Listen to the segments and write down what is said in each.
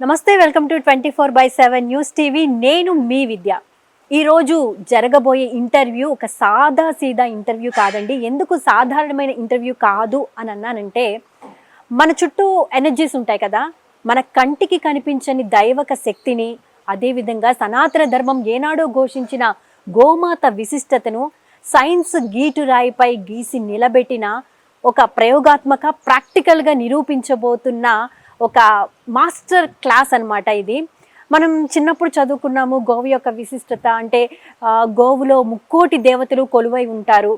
నమస్తే, welcome to 24/7 news TV. నేను మీ విద్య. ఈరోజు జరగబోయే ఇంటర్వ్యూ ఒక సాదా సీదా ఇంటర్వ్యూ కాదండి. ఎందుకు సాధారణమైన ఇంటర్వ్యూ కాదు అని అన్నానంటే, మన చుట్టూ ఎనర్జీస్ ఉంటాయి కదా, మన కంటికి కనిపించని దైవక శక్తిని, అదేవిధంగా సనాతన ధర్మం ఏనాడో ఘోషించిన గోమాత విశిష్టతను సైన్స్ గీటురాయిపై గీసి నిలబెట్టిన ఒక ప్రయోగాత్మక ప్రాక్టికల్గా నిరూపించబోతున్న ఒక మాస్టర్ క్లాస్ అన్నమాట ఇది. మనం చిన్నప్పుడు చదువుకున్నాము గోవు యొక్క విశిష్టత అంటే గోవులో ముక్కోటి దేవతలు కొలువై ఉంటారు.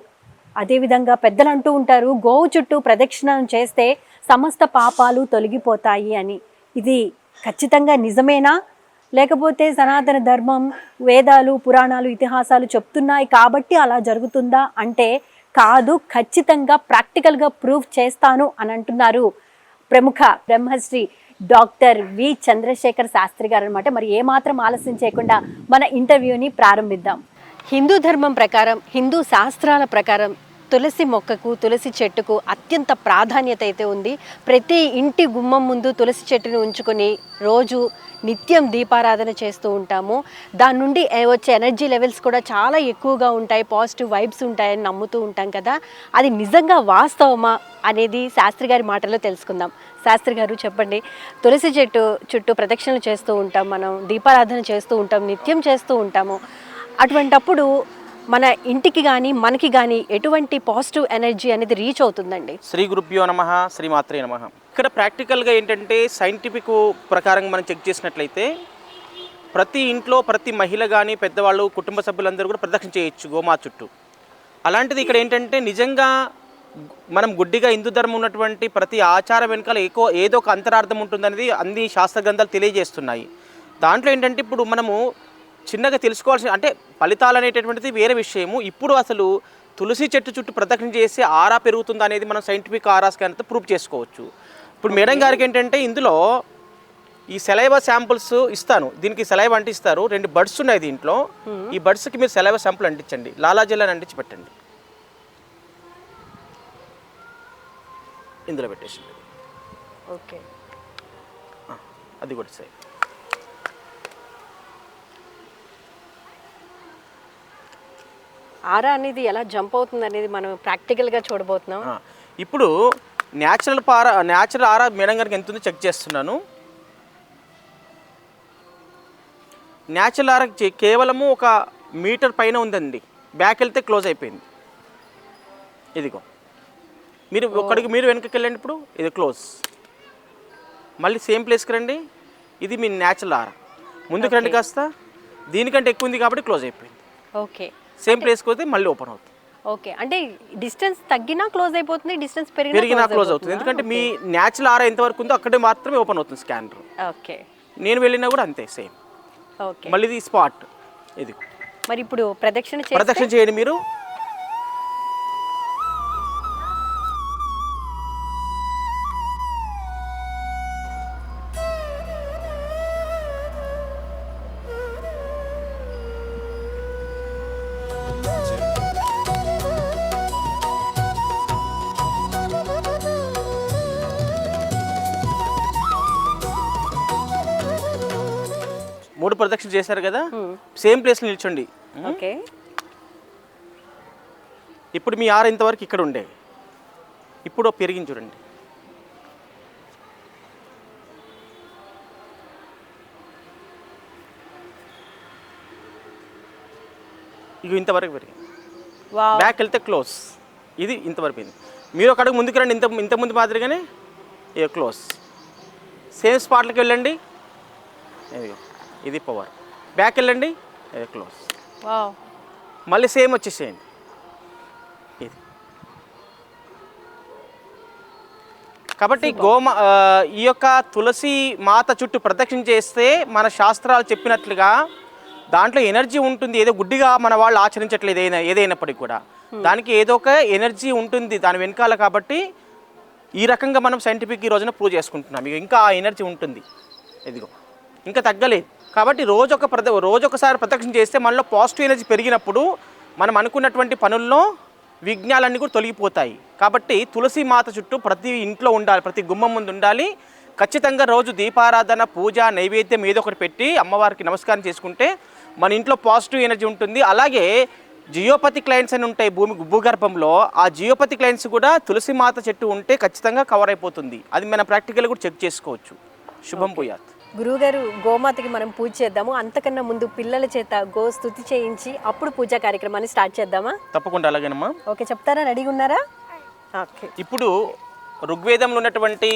అదేవిధంగా పెద్దలు అంటూ ఉంటారు గోవు చుట్టూ ప్రదక్షిణం చేస్తే సమస్త పాపాలు తొలగిపోతాయి అని. ఇది ఖచ్చితంగా నిజమేనా, లేకపోతే సనాతన ధర్మం, వేదాలు, పురాణాలు, ఇతిహాసాలు చెప్తున్నాయి కాబట్టి అలా జరుగుతుందా అంటే కాదు, ఖచ్చితంగా ప్రాక్టికల్గా ప్రూవ్ చేస్తాను అని అంటున్నారు ప్రముఖ బ్రహ్మశ్రీ డాక్టర్ వి చంద్రశేఖర్ శాస్త్రి గారు అనమాట. మరి ఏమాత్రం ఆలస్యం చేయకుండా మన ఇంటర్వ్యూని ప్రారంభిద్దాం. హిందూ ధర్మం ప్రకారం, హిందూ శాస్త్రాల ప్రకారం తులసి మొక్కకు, తులసి చెట్టుకు అత్యంత ప్రాధాన్యత అయితే ఉంది. ప్రతి ఇంటి గుమ్మం ముందు తులసి చెట్టును ఉంచుకొని రోజు నిత్యం దీపారాధన చేస్తూ ఉంటాము. దాని నుండి వచ్చే ఎనర్జీ లెవెల్స్ కూడా చాలా ఎక్కువగా ఉంటాయి, పాజిటివ్ వైబ్స్ ఉంటాయని నమ్ముతూ ఉంటాం కదా. అది నిజంగా వాస్తవమా అనేది శాస్త్రి గారి మాటల్లో తెలుసుకుందాం. శాస్త్రి గారు చెప్పండి, తులసి చెట్టు చుట్టూ ప్రదక్షిణలు చేస్తూ ఉంటాం, మనం దీపారాధన చేస్తూ ఉంటాం, నిత్యం చేస్తూ ఉంటాము. అటువంటప్పుడు మన ఇంటికి కానీ మనకి కానీ ఎటువంటి పాజిటివ్ ఎనర్జీ అనేది రీచ్ అవుతుందండి? శ్రీ గురుభ్యో నమః, శ్రీమాత్రే నమః. ఇక్కడ ప్రాక్టికల్గా ఏంటంటే సైంటిఫిక్ ప్రకారం మనం చెక్ చేసినట్లయితే ప్రతి ఇంట్లో ప్రతి మహిళ కానీ పెద్దవాళ్ళు కుటుంబ సభ్యులందరూ కూడా ప్రదక్షిణ చేయొచ్చు గోమాత చుట్టూ. అలాంటిది ఇక్కడ ఏంటంటే నిజంగా మనం గుడ్డిగా హిందూ ధర్మం ఉన్నటువంటి ప్రతి ఆచారం వెనకాల ఏదో ఒక అంతరార్థం ఉంటుందనేది అన్ని శాస్త్ర గ్రంథాలు తెలియజేస్తున్నాయి. దాంట్లో ఏంటంటే ఇప్పుడు మనము చిన్నగా తెలుసుకోవాల్సిన అంటే ఫలితాలు అనేటటువంటిది వేరే విషయము. ఇప్పుడు అసలు తులసి చెట్టు చుట్టూ ప్రదక్షిణ చేసి ఆరా పెరుగుతుందా అనేది మనం సైంటిఫిక్ ఆరాస్ కానీ ప్రూవ్ చేసుకోవచ్చు. ఇప్పుడు మేడం గారికి ఏంటంటే ఇందులో ఈ సెలైవా శాంపుల్స్ ఇస్తాను, దీనికి సెలైవా అంటిస్తారు. 2 బడ్స్ ఉన్నాయి దీంట్లో. ఈ బడ్స్కి మీరు సెలైవా శాంపుల్ అంటించండి, లాలాజలాన్ని అంటించి పెట్టండి, ఇందులో పెట్టేసింది. ఓకే, అది కూడా సరే. ఆరా అనేది ఎలా జంప్ అవుతుంది అనేది మనం ప్రాక్టికల్గా చూడబోతున్నాం. ఇప్పుడు న్యాచురల్ ఆరా మేడం గారికి ఎంత ఉందో చెక్ చేస్తున్నాను. న్యాచురల్ ఆరా కేవలము 1 మీటర్ పైన ఉందండి. బ్యాక్ వెళ్తే క్లోజ్ అయిపోయింది. ఇదిగో మీరు ఒక్కడికి మీరు వెనకకి వెళ్ళండి. ఇప్పుడు ఇది క్లోజ్. మళ్ళీ సేమ్ ప్లేస్కి రండి. ఇది మీ న్యాచురల్ ఆరా. ముందుకు రండి కాస్త. దీనికంటే ఎక్కువ ఉంది కాబట్టి క్లోజ్ అయిపోయింది. ఓకే, సేమ్ ప్లేస్కి పోతే మళ్ళీ ఓపెన్ అవుతుంది. ఓకే, అంటే డిస్టెన్స్ తగ్గినా క్లోజ్ అయిపోతుంది, డిస్టెన్స్ పెరిగినా క్లోజ్ అవుతుంది. ఎందుకంటే మీ న్యాచురల్ ఆరా ఎంతవరకు ఉందో అక్కడే మాత్రమే ఓపెన్ అవుతుంది స్కానర్. ఓకే, నేను వెళ్ళినా కూడా అంతే సేమ్. ఓకే, మళ్ళీ ఇది స్పాట్. ఇది మరి ఇప్పుడు ప్రదక్షిణ చేయండి మీరు. మూడు ప్రదక్షిణ చేశారు కదా, సేమ్ ప్లేస్లో నిల్చోండి. ఓకే, ఇప్పుడు మీ ఆర ఇంతవరకు ఇక్కడ ఉండే, ఇప్పుడు పెరిగింది చూడండి. ఇక ఇంతవరకు పెరిగింది. బ్యాక్ వెళ్తే క్లోజ్. ఇది ఇంతవరకు పోయింది. మీరు ఒక అడుగు ముందుకు రండి, ఇంతకుముందు మాదిరిగానే ఇక క్లోజ్. సేమ్ స్పాట్లకి వెళ్ళండి. ఇదిగో ఇది పవర్. బ్యాక్ వెళ్ళండి, ఇది క్లోజ్. మళ్ళీ సేమ్ వచ్చేసేయండి. ఇది కాబట్టి ఈ యొక్క తులసి మాత చుట్టూ ప్రదక్షిణ చేస్తే మన శాస్త్రాలు చెప్పినట్లుగా దాంట్లో ఎనర్జీ ఉంటుంది. ఏదో గుడ్డిగా మన వాళ్ళు ఆచరించట్లేదు ఏదైనప్పటికీ కూడా దానికి ఏదో ఒక ఎనర్జీ ఉంటుంది దాని వెనకాల. కాబట్టి ఈ రకంగా మనం సైంటిఫిక్ ఈ రోజున ప్రూవ్ చేసుకుంటున్నాం. ఇంకా ఆ ఎనర్జీ ఉంటుంది, ఇదిగో ఇంకా తగ్గలేదు. కాబట్టి రోజొకసారి ప్రదక్షిణ చేస్తే మనలో పాజిటివ్ ఎనర్జీ పెరిగినప్పుడు మనం అనుకున్నటువంటి పనుల్లో విఘ్నాలన్నీ కూడా తొలగిపోతాయి. కాబట్టి తులసి మాత చుట్టూ ప్రతి ఇంట్లో ఉండాలి, ప్రతి గుమ్మం ముందు ఉండాలి. ఖచ్చితంగా రోజు దీపారాధన, పూజ, నైవేద్యం ఏదో ఒకటి పెట్టి అమ్మవారికి నమస్కారం చేసుకుంటే మన ఇంట్లో పాజిటివ్ ఎనర్జీ ఉంటుంది. అలాగే జియోపతి క్లయింట్స్ అని ఉంటాయి భూగర్భంలో, ఆ జియోపతి క్లయింట్స్ కూడా తులసి మాత చెట్టు ఉంటే ఖచ్చితంగా కవర్ అయిపోతుంది. అది మనం ప్రాక్టికల్ కూడా చెక్ చేసుకోవచ్చు. శుభం భూయాత్. గురువుగారు, గోమాతకి మనం పూజ చేద్దాము. అంతకన్నా ముందు పిల్లల చేత గో స్తుతి చేయించి అప్పుడు పూజా కార్యక్రమాన్ని స్టార్ట్ చేద్దామా? తప్పకుండా, అలాగేనమ్మా. ఓకే, చెప్తారా? రెడీగా ఉన్నారా? ఓకే. ఇప్పుడు ఋగ్వేదంలో ఉన్నటువంటి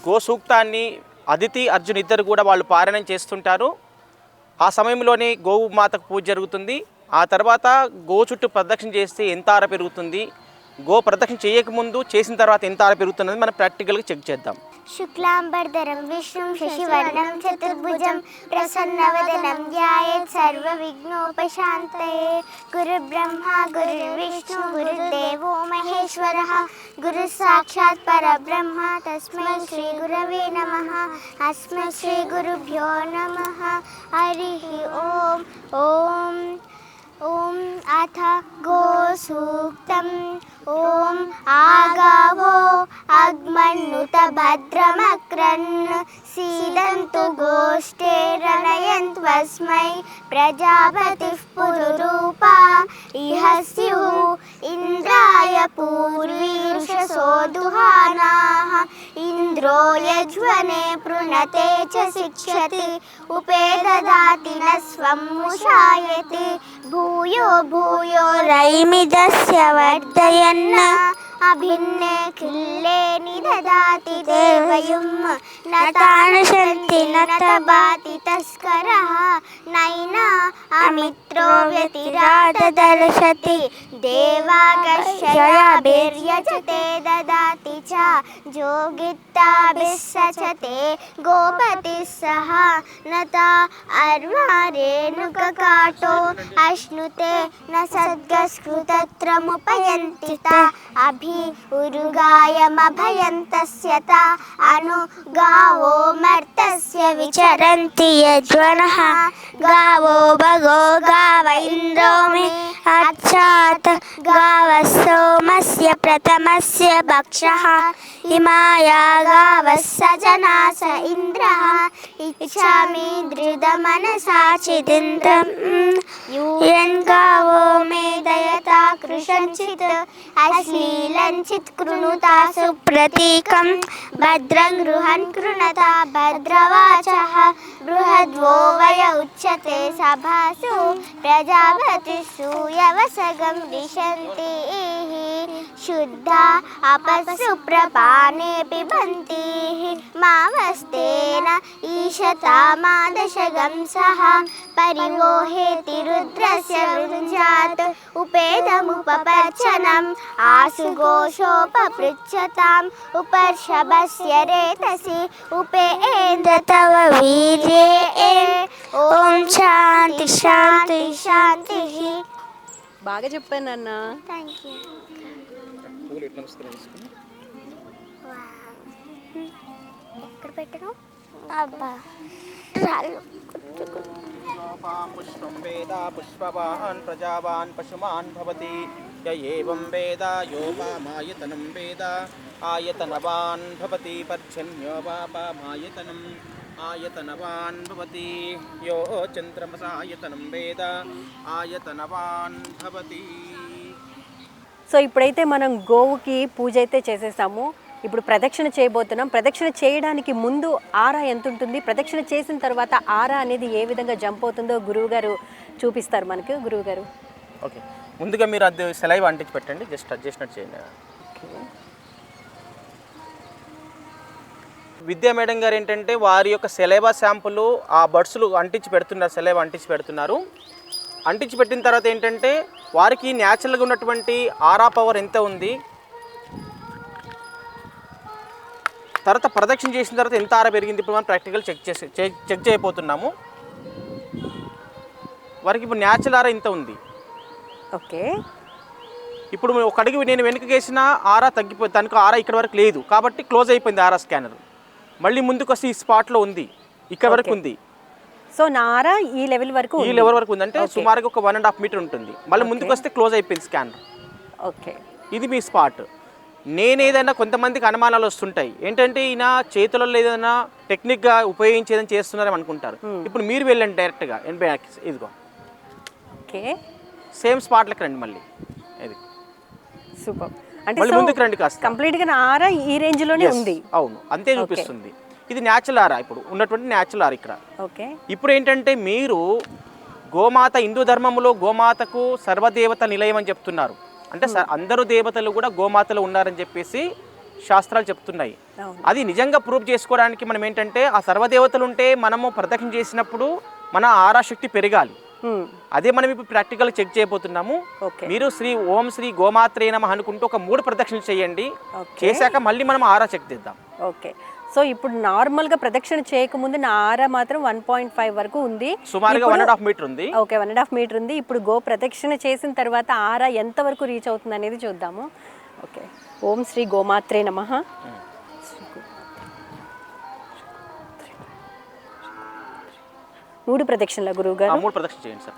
గో సూక్తాన్ని అదితి, అర్జున్ ఇద్దరు కూడా వాళ్ళు పారాయణం చేస్తుంటారు. ఆ సమయంలోనే గోవు మాతకు పూజ జరుగుతుంది. ఆ తర్వాత గో చుట్టూ ప్రదక్షిణ చేస్తే ఎంత ఆర పెరుగుతుంది, గో ప్రదక్షిణ చేయకముందు చేసిన తర్వాత ఎంత ఆర పెరుగుతున్నది మనం ప్రాక్టికల్గా చెక్ చేద్దాం. శుక్లాంబరధరం విష్ణుం శశివర్ణం చతుర్భుజం ప్రసన్నవదనం ధ్యాయేత్ సర్వవిఘ్నోపశాంతయే. గురుబ్రహ్మ గురుర్విష్ణు గురుర్దేవో మహేశ్వరః గురుః సాక్షాత్ పరబ్రహ్మ తస్మై శ్రీ గురవే నమః. అస్మై శ్రీ గురుభ్యో నమః. హరిః ఓం. ఓం ఓం అథ గో సూక్తం. ఓం ఆగావో అగ్మన్నుత భద్రమక్రన్ సీదంతు గోష్ఠేరణయంత్వస్మై ప్రజాపతిః పురురూపా ఇహ స్యుః ఇంద్రాయ పూర్వీర్షసో దుహానాః. ఇంద్రో యజ్వనే పృణతే చ శిక్షతి ఉపేదదాతి న స్వం ముషాయతి. భూయో భూయో రైమిదస్య వర్ధయన్న అభిన్నే ఖిల్లే నిదదాతి దేవయుం నతానశంతి నతబాతి తస్కరః నైనా అమిత్రో వ్యతిరాదర్శతి. దేవాగశ్చయాభిర్యజతే దదాతి చ జోగిత్తాభిస్సచతే గోపతిः సహ నతా అర్వారేణుకకాటో అశ్నుతే న సద్గస్కృతత్రముపయంతి త అభి ఉరుగాయమభయంతస్యత అను గావో మర్తస్య విచరంతి యజ్వనః. గావో భగో గావ ఇంద్రో మే అచ్చాత్ గావः సోమస్య ప్రథమస్య భక్షః. ఇమాయా గావः సజనాస ఇంద్రః ఇచ్ఛామి దృఢమనసా చిదింద్రం. యూయన్ గావో మే దయతా కృషంచిత్ అశ్లీలంచిత్ కృణుతా సుప్రతీకం. భద్రం గృహన్ కృణత భద్రవాచః. బృహద్వో వయ ఉచ్యతే సభాసు ప్రజాపతి సూయవసగం విశంతి. శుద్ధా అపస్సు ప్రపానే పిబంతి మావస్తేన ఈశతా మాదశగం సహ. పరివోహేతి రుద్రస్య వృంజాత్ ఉపేదముపపచ్చనం. ఆసు ఘోషోపపృచ్ఛతాం ఉపర్షభస్య రేతసి ఉపేంద్ర తవ వీర్యే. ఓం శాంతి శాంతి శాంతి. బాగా చెప్పాను అన్న. Thank you. ఎక్కడ పెట్టను? అబ్బా రాళ్ళు. పుష్పం వేద పుష్పవాన్ ప్రజావాన్ పశుమాన్ భవతి. య ఏవం వేద యోపామాయతనం వేద ఆయతనవాన్ భవతి. పర్జన్యో వాపామాయతనం ఆయతనవాన్ భవతి. యో చంద్రమసాయతనం వేద ఆయతనవాన్ భవతి. సో ఇప్పుడైతే మనం గోవుకి పూజ అయితే చేసేసాము. ఇప్పుడు ప్రదక్షిణ చేయబోతున్నాం. ప్రదక్షిణ చేయడానికి ముందు ఆరా ఎంత ఉంటుంది, ప్రదక్షిణ చేసిన తర్వాత ఆరా అనేది ఏ విధంగా జంప్ అవుతుందో గురువు గారు చూపిస్తారు మనకు. గురువు గారు, ఓకే, ముందుగా మీరు అది సెలైవ్ అంటించి పెట్టండి. జస్ట్ అడ్జస్ట్మెంట్ చేయండి. విద్యా మేడం గారు ఏంటంటే వారి యొక్క సెలైవా శాంపుల్ ఆ బడ్స్లు అంటించి పెడుతున్నారు. సెలైవా అంటించి పెడుతున్నారు. అంటించి పెట్టిన తర్వాత ఏంటంటే వారికి న్యాచురల్గా ఉన్నటువంటి ఆరా పవర్ ఎంత ఉంది, తర్వాత ప్రదక్షిణ చేసిన తర్వాత ఎంత ఆరా పెరిగింది ఇప్పుడు మనం ప్రాక్టికల్ చెక్ చేయబోతున్నాము. వారికి ఇప్పుడు న్యాచురల్ ఆరా ఇంత ఉంది. ఓకే, ఇప్పుడు ఒక అడుగు నేను వెనుకకి వేసిన ఆరా తగ్గిపోయింది. తనకు ఆరా ఇక్కడ వరకు లేదు కాబట్టి క్లోజ్ అయిపోయింది ఆరా స్కానర్. మళ్ళీ ముందుకు వస్తే ఈ స్పాట్లో ఉంది, ఇక్కడ వరకు ఉంది. సో నారా ఈ లెవెల్ వరకు ఉంది అంటే సుమారుగా ఒక 1.5 మీటర్ ఉంటుంది. మళ్ళీ ముందుకు వస్తే క్లోజ్ అయిపోయింది స్కానర్. ఓకే, ఇది మీ స్పాట్. నేను ఏదైనా కొంతమందికి అనుమానాలు వస్తుంటాయి ఏంటంటే ఈయన చేతులలో ఏదైనా టెక్నిక్గా ఉపయోగించేదని చేస్తున్నారని అనుకుంటారు. ఇప్పుడు మీరు వెళ్ళండి డైరెక్ట్గా ఇదిగో ఓకే సేమ్ స్పాట్లకు రండి మళ్ళీ ఇది సూపర్. అంటే మళ్ళీ ముందుకు రండి కాస్త. కంప్లీట్గా నా ఆరా ఈ రేంజ్లోనే ఉంది. అవును అంతే చూపిస్తుంది. ఇది న్యాచురల్ ఆరా ఇప్పుడు ఉన్నటువంటి న్యాచురల్ ఆరా ఇక్కడ. ఓకే ఇప్పుడు ఏంటంటే మీరు గోమాత హిందూ ధర్మంలో గోమాతకు సర్వదేవత నిలయం అని చెప్తున్నారు. అంటే అందరూ దేవతలు కూడా గోమాతలు ఉన్నారని చెప్పేసి శాస్త్రాలు చెప్తున్నాయి. అది నిజంగా ప్రూవ్ చేసుకోవడానికి మనం ఏంటంటే ఆ సర్వదేవతలు ఉంటే మనము ప్రదక్షిణ చేసినప్పుడు మన ఆరాశక్తి పెరగాలి. అదే మనం ఇప్పుడు ప్రాక్టికల్ చెక్ చేయబోతున్నాము. మీరు ఓం శ్రీ గోమాత్రే నమః అనుకుంటూ ఒక 3 ప్రదక్షిణలు చేయండి. చేశాక మళ్ళీ మనం ఆరా చెక్ చేద్దాం. ఓకే. సో ఇప్పుడు నార్మల్ గా ప్రదక్షిణ చేయకముందు నా ఆరా మాత్రం 1.5 వరకు ఉంది, సుమారుగా 1.5 మీటర్ ఉంది. ఓకే 1.5 మీటర్ ఉంది. ఇప్పుడు గో ప్రదక్షిణ చేసిన తర్వాత ఆరా ఎంత వరకు రీచ్ అవుతుంది అనేది చూద్దాము. ఓకే. ఓం శ్రీ గోమాత్రే నమః. 3 ప్రదక్షిణల గురువు గారు. 3 ప్రదక్షిణ చేయండి సార్.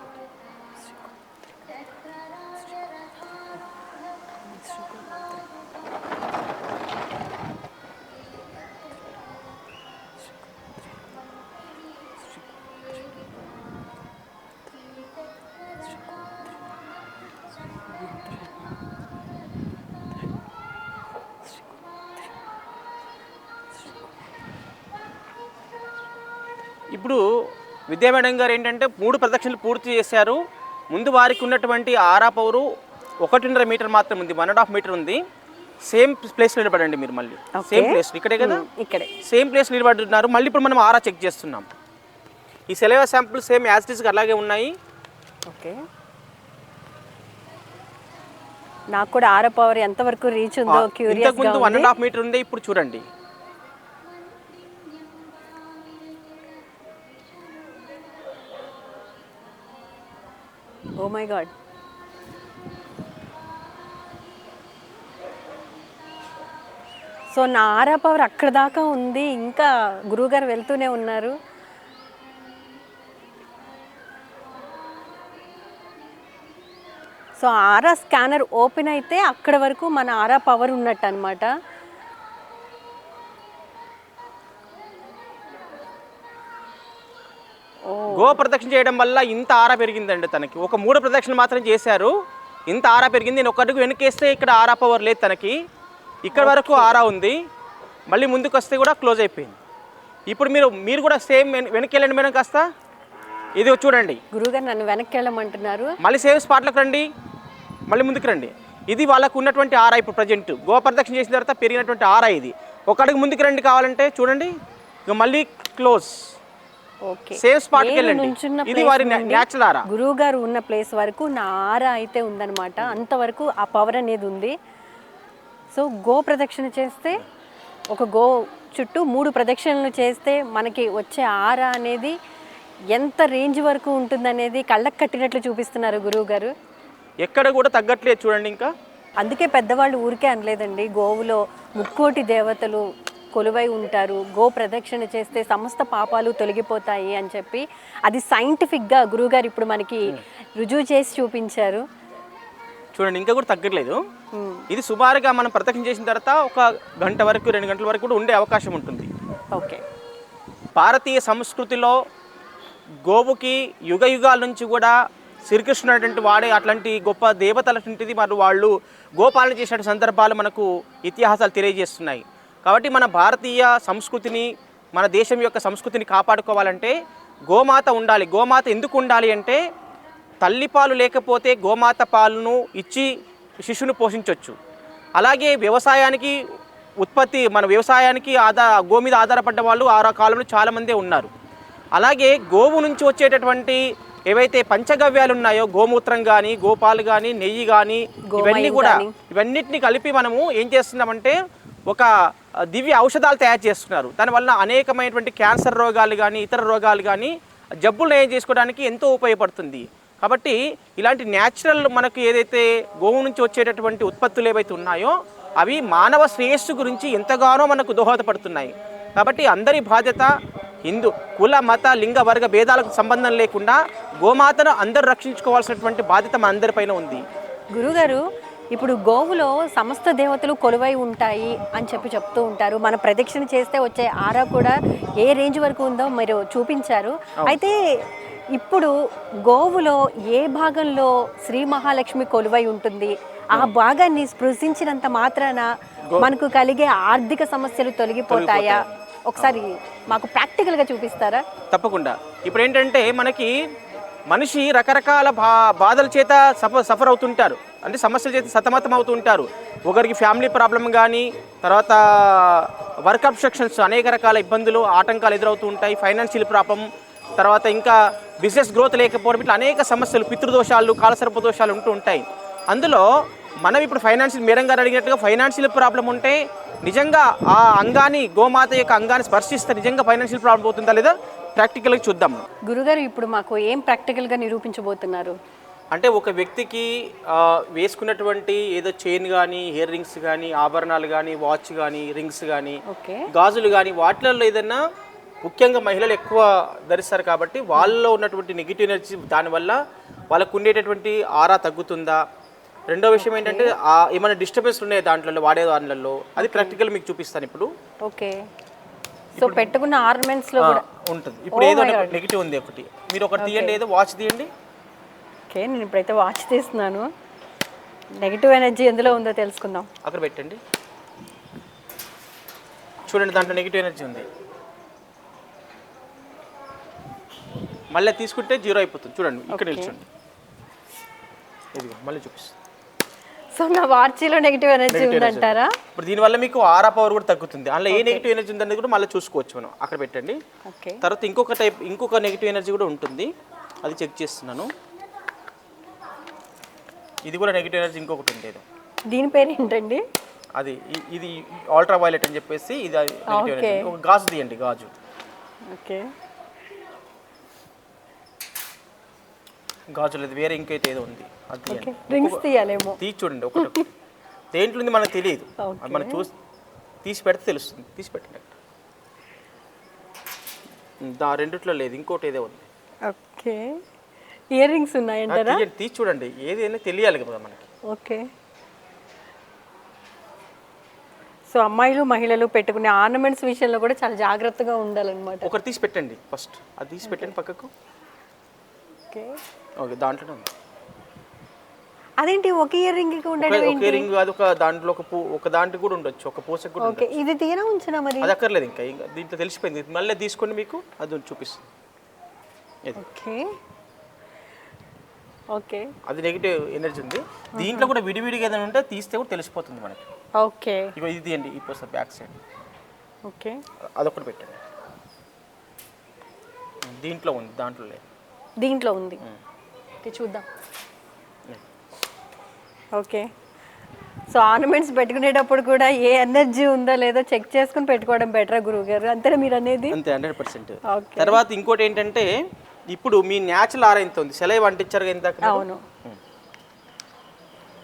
ఇప్పుడు విద్యా మేడం గారు ఏంటంటే 3 ప్రదక్షిణలు పూర్తి చేశారు. ముందు వారికి ఉన్నటువంటి ఆరా పవరు 1.5 మీటర్ మాత్రం ఉంది, 1.5 మీటర్ ఉంది. సేమ్ ప్లేస్ నిలబడండి మీరు మళ్ళీ. సేమ్ ప్లేస్ ఇక్కడే కదా, ఇక్కడే సేమ్ ప్లేస్ నిలబడుతున్నారు. మళ్ళీ ఇప్పుడు మనం ఆరా చెక్ చేస్తున్నాం. ఈ సెలవా sample same as it is అలాగే ఉన్నాయి. ఓకే. నాకు కూడా ఆరా పవర్ ఎంత వరకు రీచ్ ఉందో క్యూరియస్ గా ఉంది. ఇంతకు ముందు 1.5 మీటర్ ఉంది, ఇప్పుడు చూడండి. ఓ మై గాడ్. సో నా ఆరా పవర్ అక్కడ దాకా ఉంది, ఇంకా గురువుగారు వెళ్తూనే ఉన్నారు. సో ఆరా స్కానర్ ఓపెన్ అయితే అక్కడ వరకు మన ఆరా పవర్ ఉన్నట్టు అనమాట. గో ప్రదక్షిణ చేయడం వల్ల ఇంత ఆరా పెరిగిందండి తనకి. ఒక 3 ప్రదక్షిణలు మాత్రం చేశారు, ఇంత ఆరా పెరిగింది. నేను ఒక అడుగు వెనకేస్తే ఇక్కడ ఆరా పవర్ లేదు తనకి, ఇక్కడ వరకు ఆరా ఉంది. మళ్ళీ ముందుకు వస్తే కూడా క్లోజ్ అయిపోయింది. ఇప్పుడు మీరు కూడా సేమ్ వెనక్కి వెళ్ళండి మేడం కాస్త. ఇది చూడండి, గురువుగారు నన్ను వెనక్కి వెళ్ళమంటున్నారు. మళ్ళీ సేమ్ స్పాట్లకు రండి, మళ్ళీ ముందుకు రండి. ఇది వాళ్ళకు ఉన్నటువంటి ఆరా. ఇప్పుడు ప్రజెంట్ గో ప్రదక్షిణ చేసిన తర్వాత పెరిగినటువంటి ఆరా ఇది. ఒక అడుగు ముందుకు రండి కావాలంటే చూడండి, ఇక మళ్ళీ క్లోజ్. ఓకే. సేమ్ స్పాట్కి వెళ్ళండి. ఇది వారి న్యాచురల్ ఆరా. గురువు గారు ఉన్న ప్లేస్ వరకు నా ఆరా అయితే ఉందన్నమాట, అంతవరకు ఆ పవర్ అనేది ఉంది. సో గో ప్రదక్షిణ చేస్తే, ఒక గో చుట్టూ 3 ప్రదక్షిణలు చేస్తే మనకి వచ్చే ఆరా అనేది ఎంత రేంజ్ వరకు ఉంటుందనేది కళ్ళకు కట్టినట్లు చూపిస్తున్నారు గురువు గారు. ఎక్కడ కూడా తగ్గట్లేదు చూడండి. ఇంకా అందుకే పెద్దవాళ్ళు ఊరికే అనలేదండి, గోవులో 3 దేవతలు కొలువై ఉంటారు, గో ప్రదక్షిణ చేస్తే సమస్త పాపాలు తొలగిపోతాయి అని చెప్పి. అది సైంటిఫిక్గా గురువుగారు ఇప్పుడు మనకి రుజువు చేసి చూపించారు. చూడండి, ఇంకా కూడా తగ్గట్లేదు. ఇది సుమారుగా మనం ప్రదక్షిణ చేసిన తర్వాత ఒక గంట వరకు, 2 గంటల వరకు కూడా ఉండే అవకాశం ఉంటుంది. ఓకే. భారతీయ సంస్కృతిలో గోవుకి యుగ యుగాల నుంచి కూడా శ్రీకృష్ణుడు అటువంటి వాడే అట్లాంటి గొప్ప దేవతలటువంటిది మరి వాళ్ళు గోపాలన చేసిన సందర్భాలు మనకు ఇతిహాసాలు తెలియజేస్తున్నాయి. కాబట్టి మన భారతీయ సంస్కృతిని, మన దేశం యొక్క సంస్కృతిని కాపాడుకోవాలంటే గోమాత ఉండాలి. గోమాత ఎందుకు ఉండాలి అంటే, తల్లిపాలు లేకపోతే గోమాత పాలను ఇచ్చి శిశువును పోషించవచ్చు. అలాగే వ్యవసాయానికి మన వ్యవసాయానికి గో మీద ఆధారపడ్డ వాళ్ళు ఆ కాలంలో చాలామందే ఉన్నారు. అలాగే గోవు నుంచి వచ్చేటటువంటి ఏవైతే పంచగవ్యాలు ఉన్నాయో, గోమూత్రం కానీ, గోపాలు కానీ, నెయ్యి కానీ, ఇవన్నిటిని కలిపి మనము ఏం చేస్తున్నామంటే ఒక దివ్య ఔషధాలు తయారు చేస్తున్నారు. దానివల్ల అనేకమైనటువంటి క్యాన్సర్ రోగాలు కానీ, ఇతర రోగాలు కానీ, జబ్బులు నయం చేసుకోవడానికి ఎంతో ఉపయోగపడుతుంది. కాబట్టి ఇలాంటి న్యాచురల్ మనకు ఏదైతే గోవు నుంచి వచ్చేటటువంటి ఉత్పత్తులు ఏవైతే ఉన్నాయో అవి మానవ శ్రేయస్సు గురించి ఎంతగానో మనకు దోహదపడుతున్నాయి. కాబట్టి అందరి బాధ్యత, హిందూ కుల మత లింగ వర్గ భేదాలకు సంబంధం లేకుండా గోమాతను అందరూ రక్షించుకోవాల్సినటువంటి బాధ్యత మన అందరిపైన ఉంది. గురుగారు, ఇప్పుడు గోవులో సమస్త దేవతలు కొలువై ఉంటాయి అని చెప్తూ ఉంటారు. మన ప్రదక్షిణ చేస్తే వచ్చే ఆరా కూడా ఏ రేంజ్ వరకు ఉందో మీరు చూపించారు. అయితే ఇప్పుడు గోవులో ఏ భాగంలో శ్రీ మహాలక్ష్మి కొలువై ఉంటుంది, ఆ భాగాన్ని స్పృశించినంత మాత్రాన మనకు కలిగే ఆర్థిక సమస్యలు తొలగిపోతాయా? ఒకసారి మాకు ప్రాక్టికల్గా చూపిస్తారా? తప్పకుండా. ఇప్పుడు ఏంటంటే మనకి మనిషి రకరకాల బాధల చేత సఫర్ అవుతుంటారు, అంటే సమస్యల చేత సతమతం అవుతూ ఉంటారు. ఒకరికి ఫ్యామిలీ ప్రాబ్లం కానీ, తర్వాత వర్క్ అబ్స్ట్రక్షన్స్, అనేక రకాల ఇబ్బందులు ఆటంకాలు ఎదురవుతూ ఉంటాయి, ఫైనాన్షియల్ ప్రాబ్లం, తర్వాత ఇంకా బిజినెస్ గ్రోత్ లేకపోవడం, ఇట్లా అనేక సమస్యలు, పితృదోషాలు, కాలసర్ప దోషాలు ఉంటూ ఉంటాయి. అందులో మనం ఇప్పుడు ఫైనాన్షియల్, మీరంగా అడిగినట్టుగా ఫైనాన్షియల్ ప్రాబ్లం ఉంటే నిజంగా ఆ అంగాన్ని, గోమాత యొక్క అంగాన్ని స్పర్శిస్తే నిజంగా ఫైనాన్షియల్ ప్రాబ్లం అవుతుందా లేదా ప్రాక్టికల్గా చూద్దాం. గురుగారు ఇప్పుడు మాకు ఏం ప్రాక్టికల్గా నిరూపించబోతున్నారు? అంటే ఒక వ్యక్తికి వేసుకున్నటువంటి ఏదో చైన్ కానీ, ఇయర్ రింగ్స్ కానీ, ఆభరణాలు కానీ, వాచ్ కానీ, రింగ్స్ కానీ, గాజులు కానీ, వాటిలలో ఏదైనా ముఖ్యంగా మహిళలు ఎక్కువ ధరిస్తారు కాబట్టి వాళ్ళలో ఉన్నటువంటి నెగిటివ్ ఎనర్జీ దానివల్ల వాళ్ళకు ఉండేటటువంటి ఆరా తగ్గుతుందా? రెండో విషయం ఏంటంటే ఏమైనా డిస్టర్బెన్స్ ఉన్నాయి దాంట్లో, వాడే దాంట్లో, అది ప్రాక్టికల్ మీకు చూపిస్తాను ఇప్పుడు. ఓకే. సో పెట్టుకున్న ఆర్నమెంట్స్ లో కూడా ఉంటుంది. ఇప్పుడు ఏదో నెగిటివ్ ఉంది ఒకటి, మీరు ఒకటి తీయండి, ఏదో వాచ్ తీయండి. ఓకే, నేను ఇప్పుడైతే వాచ్ తీస్తున్నాను. నెగిటివ్ ఎనర్జీ ఎందులో ఉందో తెలుసుకుందాం. అక్కడ పెట్టండి, చూడండి, దాంట్లో నెగిటివ్ ఎనర్జీ ఉంది. మళ్ళీ తీసుకుంటే జీరో అయిపోతుంది. చూడండి, ఇక్కడ నిల్చోండి, ఇది మళ్ళీ చూపిస్తుంది. సో నా వాచ్లో నెగిటివ్ ఎనర్జీ ఉందంటారా? ఇప్పుడు దీనివల్ల మీకు ఆరా పవర్ కూడా తగ్గుతుంది. అందులో ఏ నెగిటివ్ ఎనర్జీ ఉందనేది కూడా మళ్ళీ చూసుకోవచ్చు మనం. అక్కడ పెట్టండి. తర్వాత ఇంకొక నెగిటివ్ ఎనర్జీ కూడా ఉంటుంది, అది చెక్ చేస్తున్నాను. ఇది కూడా నెగిటివ్ ఎనర్జీ ఇంకొకటి ఉంది. దీని పేరు ఏంటండి? అది ఇది అల్ట్రా వైలెట్ అని చెప్పేసి, ఇది నెగిటివ్ ఎనర్జీ. ఒక గాజు తీయండి, గాజు. ఓకే, గాజులు అది వేరే ఇంకైతే ఏదో ఉంది, అది రింగ్స్ తీయాలేమో. తీసి చూడండి, ఒకటి దేంట్లో ఉంది మనకు తెలియదు, అది మనం తీసి పెడితే తెలుస్తుంది. తీసి పెట్టండి, రెండిట్లో లేదు, ఇంకోటి ఏదో ఉంది. ఓకే, ఇయర్ రింగ్స్ ఉన్నాయంటారా? తీసి చూడండి, ఏదైనా తెలియాలి కదా మనకి. ఓకే. సో అమ్మాయిలు మహిళలు పెట్టుకునే ఆర్నమెంట్స్ విషయంలో కూడా చాలా జాగ్రత్తగా ఉండాలన్నమాట. ఒకటి తీసి పెట్టండి ఫస్ట్, అది తీసి పెట్టండి పక్కకు. ఓకే, ఓకే, దాంట్లోనే ఉంది. అదేంటి ఒక ఇయర్ రింగ్ ఉండడం? ఒక ఇయర్ రింగ్ కాదు, ఒక దాంట్లో ఒక దాంట్లో కూడా ఉండొచ్చు, ఒక పూసకు కూడా. ఓకే, ఇది తీయనా ఉంచినా మరి? అది అక్కర్లేదు, ఇంకా దీంట్లో తెలిసిపోయింది. మళ్ళీ తీసుకోండి, మీకు అది చూపిస్తుంది. ఓకే ఓకే, అది నెగిటివ్ ఎనర్జీ ఉంది. దీంట్లో కూడా విడివిడిగా ఏదైనా ఉంటే తీస్తే కూడా తెలిసిపోతుంది మనకి. ఓకే, ఇగో ఇది తీయండి, ఈ పూస బ్యాక్ సైడ్. ఓకే, అదొకటి పెట్టండి. దీంట్లో ఉంది, దాంట్లో లేదు. దీంట్లో ఉంది, చూద్దాం. ఓకే, సో ఆర్నమెంట్స్ పెట్టుకునేటప్పుడు కూడా ఏ ఎనర్జీ ఉందో లేదో చెక్ చేసుకుని పెట్టుకోవడం బెటర్ గురువు గారు, అంతేనా మీరు అనేది? అంతే, 100%. తర్వాత ఇంకోటి ఏంటంటే, ఇప్పుడు మీ న్యాచురల్ ఆరా ఎంత ఉంది, సెలవు అంటించారు ఎంత? అవును.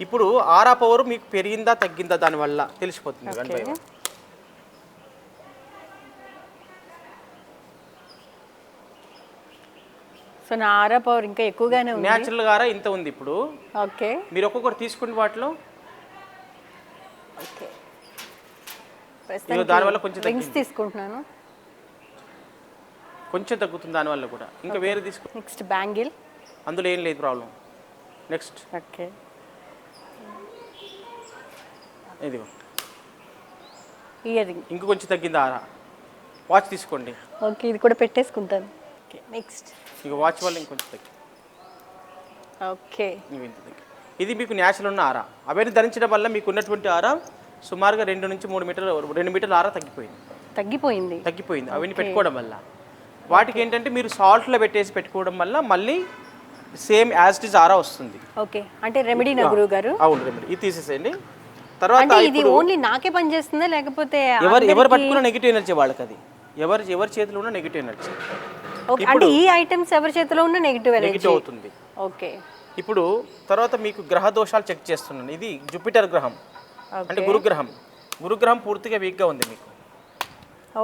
ఇప్పుడు ఆరా పవర్ మీకు పెరిగిందా తగ్గిందా దానివల్ల తెలిసిపోతుంది. సో నా ఆరా పవర్ ఇంకా ఎక్కువగానే ఉంది. న్యాచురల్ ఆరా ఇంత ఉంది ఇప్పుడు. ఓకే, మీరు ఒక్కొక్కటి తీసుకోండి వాటిలో. ఓకే, దానివల్ల కొంచెం రింగ్స్ తీసుకుంటున్నాను, కొంచెం తగ్గుతుంది దానివల్ల కూడా. ఇంకా వేరే తీసుకో. నెక్స్ట్ బ్యాంగిల్, అందులో ఏం లేదు ప్రాబ్లం. నెక్స్ట్ ఓకే, ఇదిగో ఇయర్ రింగ్, ఇంకా కొంచెం తగ్గింది ఆరా. వాచ్ తీసుకోండి. ఓకే, ఇది కూడా పెట్టేసుకుంటాను. ఓకే, నెక్స్ట్ ఇక వాచ్ వల్ల ఇంకొంచెం తగ్గి. ఓకే, ఇది మీకు న్యాచురల్ ఉన్న ఆరా. అవన్నీ ధరించడం వల్ల మీకు ఉన్నటువంటి ఆరా సుమారుగా 2 నుంచి 3 మీటర్లు, 2 మీటర్ల ఆరా తగ్గిపోయింది అవన్నీ పెట్టుకోవడం వల్ల. వాటికి ఏంటంటే మీరు సాల్ట్లో పెట్టుకోవడం వల్ల మళ్ళీ సేమ్ యాజ్ ఇట్ ఈజ్ ఆరా వస్తుంది. ఓకే, అంటే రెమెడీ నా గురువు గారు? అవును, రెమెడీ. ఇది తీసేసేయండి. తర్వాత ఇది ఓన్లీ నాకే పని చేస్తుందా లేకపోతే ఎవరు పట్టుకున్న నెగిటివ్ ఎనర్జీ వాళ్ళకి, అది ఎవరి చేతిలో ఉన్న నెగిటివ్ ఎనర్జీ. అంటే ఈ ఐటమ్స్ ఎవరి చేతిలో ఉన్న నెగిటివ్ ఎనర్జీ అవుతుంది. ఓకే, ఇప్పుడు తర్వాత మీకు గ్రహ దోషాలు చెక్ చేస్తున్నాను. ఇది జూపిటర్ గ్రహం, అంటే గురుగ్రహం పూర్తిగా వీక్గా ఉంది మీకు.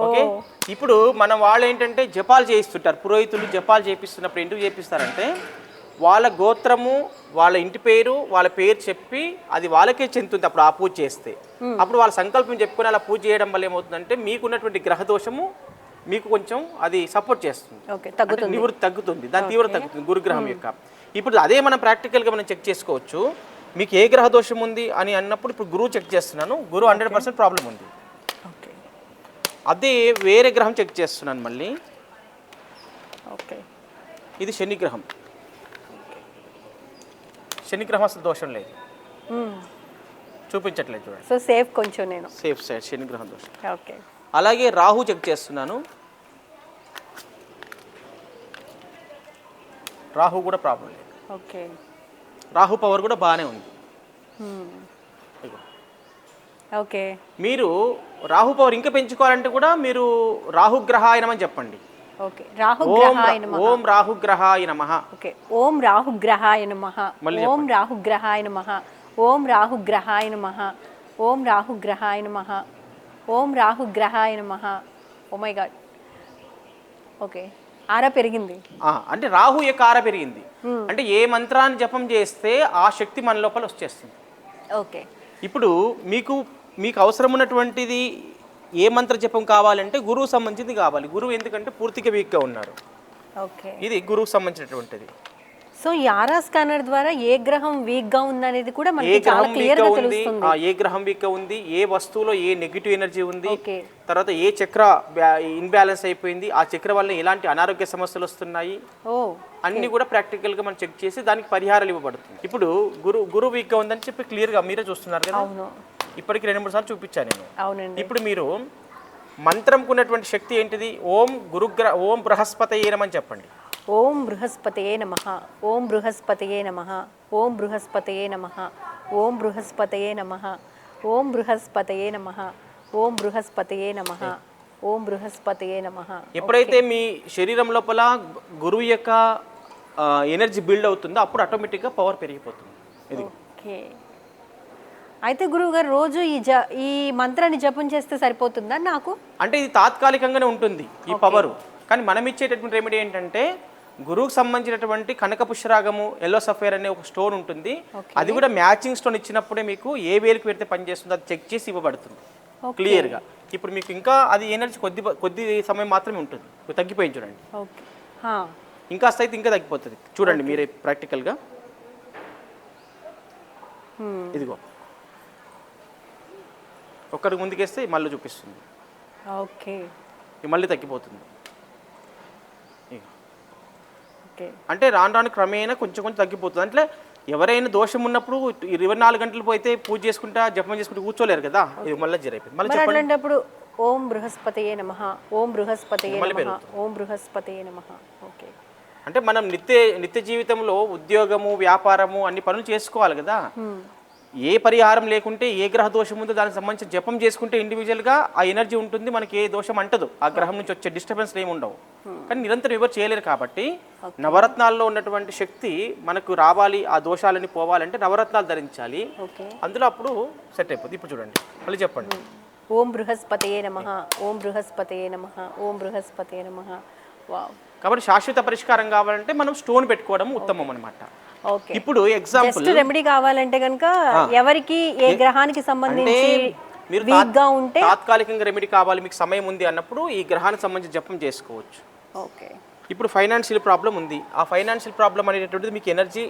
ఓకే, ఇప్పుడు మనం వాళ్ళు ఏంటంటే జపాలు చేయిస్తుంటారు, పురోహితులు జపాలు చేపిస్తున్నప్పుడు ఎందుకు చేపిస్తారంటే వాళ్ళ గోత్రము, వాళ్ళ ఇంటి పేరు, వాళ్ళ పేరు చెప్పి అది వాళ్ళకే చెందుతుంది అప్పుడు ఆ పూజ చేస్తే. అప్పుడు వాళ్ళ సంకల్పం చెప్పుకొని అలా పూజ చేయడం వల్ల ఏమవుతుందంటే మీకున్నటువంటి గ్రహ దోషము మీకు కొంచెం అది సపోర్ట్ చేస్తుంది, అంటే నివృత్తి తగ్గుతుంది, దాని తీవ్రత తగ్గుతుంది గురుగ్రహం యొక్క. ఇప్పుడు అదే మనం ప్రాక్టికల్గా మనం చెక్ చేసుకోవచ్చు. మీకు ఏ గ్రహ దోషం ఉంది అని అన్నప్పుడు ఇప్పుడు గురువు చెక్ చేస్తున్నాను, గురువు 100% ప్రాబ్లం ఉంది. అదే వేరే గ్రహం చెక్ చేస్తున్నాను మళ్ళీ. ఇది శనిగ్రహం. శనిగ్రహం అసలు దోషం లేదు, చూపించట్లేదు చూడండి. సో సేఫ్ కొంచెం నేను సేఫ్ సైడ్ శనిగ్రహం దోషం. ఓకే. అలాగే రాహు చెక్ చేస్తున్నాను, రాహు కూడా ప్రాబ్లం లేదు. ఓకే. రాహు పవర్ కూడా బాగానే ఉంది. ఓకే. మీరు రాహు పవర్ ఇంకా పెంచుకోవాలంటే కూడా మీరు రాహుగ్రహాయ నమః చెప్పండి. ఓకే. రాహుగ్రహాయ నమః. ఓం రాహుగ్రహాయ నమః. ఓకే. ఓం రాహుగ్రహాయ నమః. ఓం రాహుగ్రహాయ నమః. ఓం రాహుగ్రహాయ నమః. ఓం రాహుగ్రహాయ నమః. ఓం రాహుగ్రహాయ నమః. Oh my god. Okay. Aura పెరిగింది. అంటే రాహు యొక్క ఆరా పెరిగింది. అంటే ఏ మంత్రాన్ని జపం చేస్తే ఆ శక్తి మన లోపల వచ్చేస్తుంది. ఓకే. ఇప్పుడు మీకు అవసరం ఉన్నటువంటిది ఏ మంత్ర జపం కావాలంటే గురువు సంబంధించింది కావాలి. గురువు ఎందుకంటే పూర్తిగా వీక్గా ఉన్నారు. ఓకే. ఇది గురువుకు సంబంధించినటువంటిది. సో ఈ ఆరా స్కానర్ ద్వారా ఏ గ్రహం వీక్ గా ఉందనేది కూడా మనకి చాలా క్లియర్ గా తెలుస్తుంది. ఏ గ్రహం వీక్ గా ఉంది, ఏ వస్తువులో ఏ నెగిటివ్ ఎనర్జీ ఉంది, తర్వాత ఏ చక్ర ఇన్బ్యాలెన్స్ అయిపోయింది, ఆ చక్ర వల్ల ఎలాంటి అనారోగ్య సమస్యలు వస్తున్నాయి, అన్ని కూడా ప్రాక్టికల్ గా మనం చెక్ చేసి దానికి పరిహారాలు ఇవ్వబడుతుంది. ఇప్పుడు గురువు వీక్ గా ఉందని చెప్పి క్లియర్ గా మీరే చూస్తున్నారు కదా. ఇప్పటికి 2-3 సార్లు చూపించాను నేను. అవునండి. ఇప్పుడు మీరు మంత్రంకు ఉన్నటువంటి శక్తి ఏంటిది? ఓం బృహస్పతయే నమః అని చెప్పండి. ఓం బృహస్పతయే నమః. ఓం బృహస్పతయే నమః. ఓం బృహస్పతయే నమః. ఓం బృహస్పతయే నమః. ఓం బృహస్పతయే నమః. ఓం బృహస్పతయే నమః. ఓం బృహస్పతయే నమః. ఎప్పుడైతే మీ శరీరం లోపల గురువు యొక్క ఎనర్జీ బిల్డ్ అవుతుందో అప్పుడు ఆటోమేటిక్గా పవర్ పెరిగిపోతుంది. ఇది. ఓకే. అయితే గురువు గారు రోజు ఈ మంత్రాన్ని జపం చేస్తే సరిపోతుందా నాకు? అంటే ఇది తాత్కాలికంగానే ఉంటుంది ఈ పవరు. కానీ మనం ఇచ్చేటటువంటి రెమెడీ ఏంటంటే గురువుకు సంబంధించినటువంటి కనక పుష్యరాగము, ఎల్లో సఫైర్ అనే ఒక స్టోన్ ఉంటుంది. అది కూడా మ్యాచింగ్ స్టోన్ ఇచ్చినప్పుడే మీకు ఏ వేలుకి పెడితే పనిచేస్తుందో అది చెక్ చేసి ఇవ్వబడుతుంది క్లియర్గా. ఇప్పుడు మీకు ఇంకా అది ఎనర్జీ కొద్ది సమయం మాత్రమే ఉంటుంది. తగ్గిపోయింది చూడండి. ఇంకా అయితే ఇంకా తగ్గిపోతుంది చూడండి మీరే ప్రాక్టికల్గా. ఇదిగో ఒక్కడికి ముందుకేస్తే మళ్ళీ చూపిస్తుంది. ఓకే. మళ్ళీ తగ్గిపోతుంది. అంటే రాను క్రమేణా కొంచెం తగ్గిపోతుంది. అంటే ఎవరైనా దోషం ఉన్నప్పుడు 24 గంటలు పోతే పూజ చేసుకుంటా జపం చేసుకుంటూ కూర్చోలేరు కదా. ఇది మళ్ళీ జరిగిపోయింది. మళ్ళీ చెప్పండి. ఓం బృహస్పతయే నమః. ఓం బృహస్పతయే నమః. ఓం బృహస్పతయే నమః. ఓకే. అంటే మనం నిత్య జీవితంలో ఉద్యోగము, వ్యాపారము అన్ని పనులు చేసుకోవాలి కదా. ఏ పరిహారం లేకుంటే ఏ గ్రహ దోషం ఉందో దానికి సంబంధించిన జపం చేసుకుంటే ఇండివిజువల్గా ఆ ఎనర్జీ ఉంటుంది. మనకి ఏ దోషం అంటదు, ఆ గ్రహం నుంచి వచ్చే డిస్టర్బెన్స్ ఏమి ఉండవు. కానీ నిరంతరం ఎవరు చేయలేరు కాబట్టి నవరత్నాల్లో ఉన్నటువంటి శక్తి మనకు రావాలి, ఆ దోషాలని పోవాలంటే నవరత్నాలు ధరించాలి. అందులో అప్పుడు సెట్ అయిపోతుంది. ఇప్పుడు చూడండి మళ్ళీ చెప్పండి. ఓం బృహస్పతయే నమః. ఓం బృహస్పతయే నమః. ఓం బృహస్పతయే నమః. వావ్. కాబట్టి శాశ్వత పరిష్కారం కావాలంటే మనం స్టోన్ పెట్టుకోవడం ఉత్తమం అన్నమాట. ఇప్పుడు ఎగ్జాంపుల్ రెమెడీ కావాలంటే కనుక ఎవరికి ఏ గ్రహానికి సంబంధించి మీరు తాత్కాలికంగా రెమెడీ కావాలి, మీకు సమయం ఉంది అన్నప్పుడు ఈ గ్రహానికి సంబంధించి జపం చేసుకోవచ్చు. ఓకే. ఇప్పుడు ఫైనాన్షియల్ ప్రాబ్లం ఉంది. ఆ ఫైనాన్షియల్ ప్రాబ్లం అనేటటువంటిది మీకు ఎనర్జీ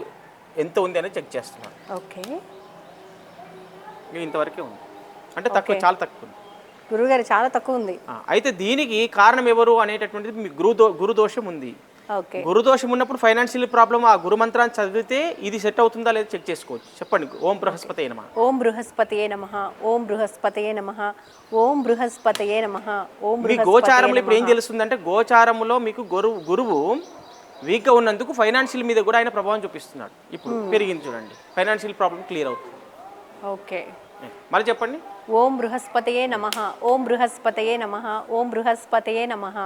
ఎంత ఉంది అనేది చెక్ చేస్తున్నాను. ఓకే. ఇంతవరకే ఉంది, అంటే తక్కువ, చాలా తక్కువ ఉంది గురుగారు, చాలా తక్కువ ఉంది. అయితే దీనికి కారణం ఎవరు అనేటటువంటిది మీ గురుదోషం ఉంది. గురుదోషం ఉన్నప్పుడు ఫైనాన్షియల్ ప్రాబ్లమ్ ఆ గురు మంత్రాన్ని చదివితే ఇది సెట్ అవుతుందా లేదా చెక్ చేసుకోవచ్చు. చెప్పండి. ఓం బృహస్పతయే నమః. ఓం బృహస్పతయే నమః. ఓం బృహస్పతయే నమః. ఓం బృహస్పతయే నమః. ఓం మీ గోచారంలో ఇప్పుడు ఏం తెలుస్తుందంటే గోచారంలో మీకు గురువు వీక్గా ఉన్నందుకు ఫైనాన్షియల్ మీద కూడా ఆయన ప్రభావం చూపిస్తున్నాడు. ఇప్పుడు పెరిగింది చూడండి, ఫైనాన్షియల్ ప్రాబ్లం క్లియర్ అవుతుంది. ఓకే. మళ్ళీ చెప్పండి. ఓం బృహస్పతయే నమః. ఓం బృహస్పతయే నమః. ఓం బృహస్పతయే నమః.